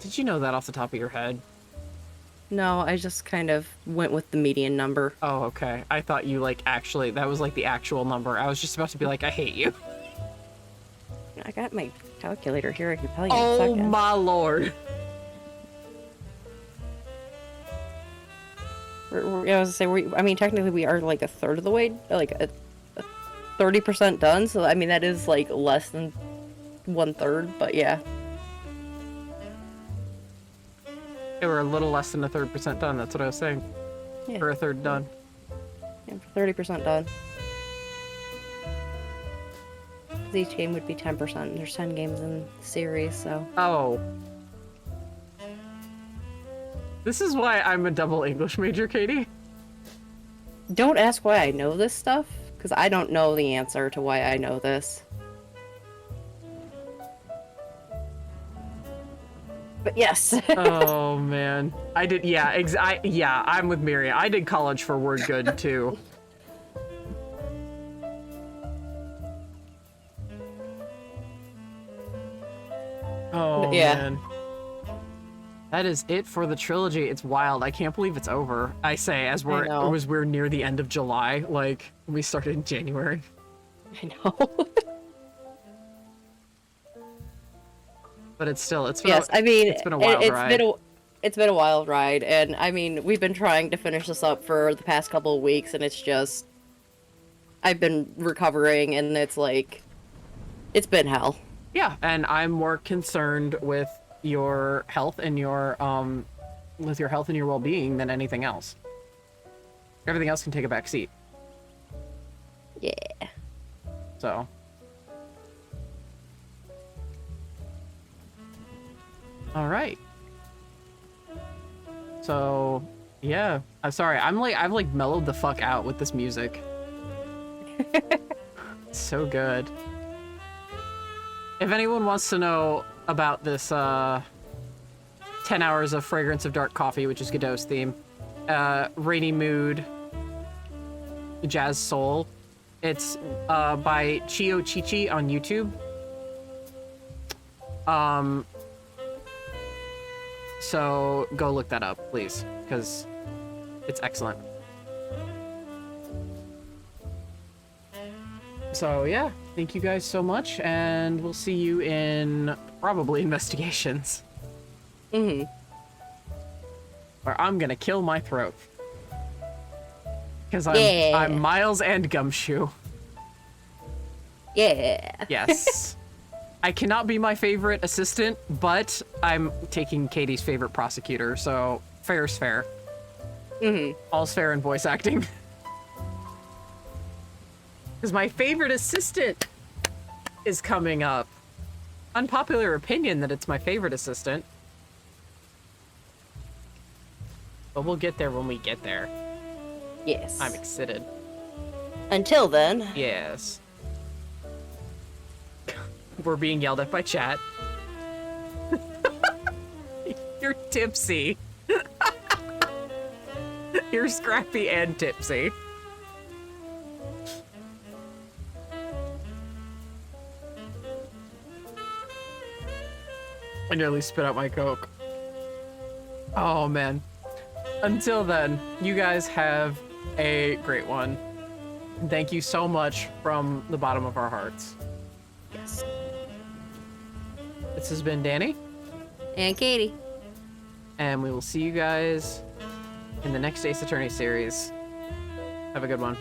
Did you know that off the top of your head? No, I just kind of went with the median number. Oh, okay. I thought you, like, actually, that was, like, the actual number. I was just about to be like, I hate you. I got my calculator here. I can tell you in a Oh, second. my lord. I was gonna say, I mean, technically we are like a third of the way, like a 30% done. So I mean, that is like less than 1/3, but yeah. They were a little less than a 3% done. That's what I was saying. Yeah. Or a third done. Yeah, 30% done. 'Cause each game would be 10%. There's 10 games in the series, so. Oh. This is why I'm a double English major, Katie. Don't ask why I know this stuff, because I don't know the answer to why I know this. But yes. Oh man, I did. Yeah, yeah, I'm with Miriam. I did college for word good too. Oh Yeah. man, that is it for the trilogy. It's wild. I can't believe it's over. I say as know. we're near the end of July. Like we started in January. I know. But it's been Yes, I mean, it's been a wild ride. It's been a wild ride, and I mean, we've been trying to finish this up for the past couple of weeks, and it's just, I've been recovering, and it's like, it's been hell. Yeah, and I'm more concerned with your health and your well-being than anything else. Everything else can take a back seat. Yeah. So. All right. So, yeah. I'm sorry. I've like mellowed the fuck out with this music. It's so good. If anyone wants to know about this 10 hours of Fragrance of Dark Coffee, which is Godot's theme, Rainy Mood, Jazz Soul, it's by Chio Chichi on YouTube. So go look that up, please, because it's excellent. So yeah, thank you guys so much, and we'll see you in probably investigations. Mm-hmm. Where I'm gonna kill my throat. Because Yeah. I'm Miles and Gumshoe. Yeah. Yes. I cannot be my favorite assistant, but I'm taking Katie's favorite prosecutor, so fair's fair. Mm-hmm. All's fair in voice acting. Because my favorite assistant is coming up. Unpopular opinion that it's my favorite assistant. But we'll get there when we get there. Yes. I'm excited. Until then. Yes. We're being yelled at by chat. You're tipsy. You're scrappy and tipsy. I nearly spit out my Coke. Oh, man. Until then, you guys have a great one. Thank you so much from the bottom of our hearts. Yes. This has been Danny, And Katie. and we will see you guys in the next Ace Attorney series. Have a good one.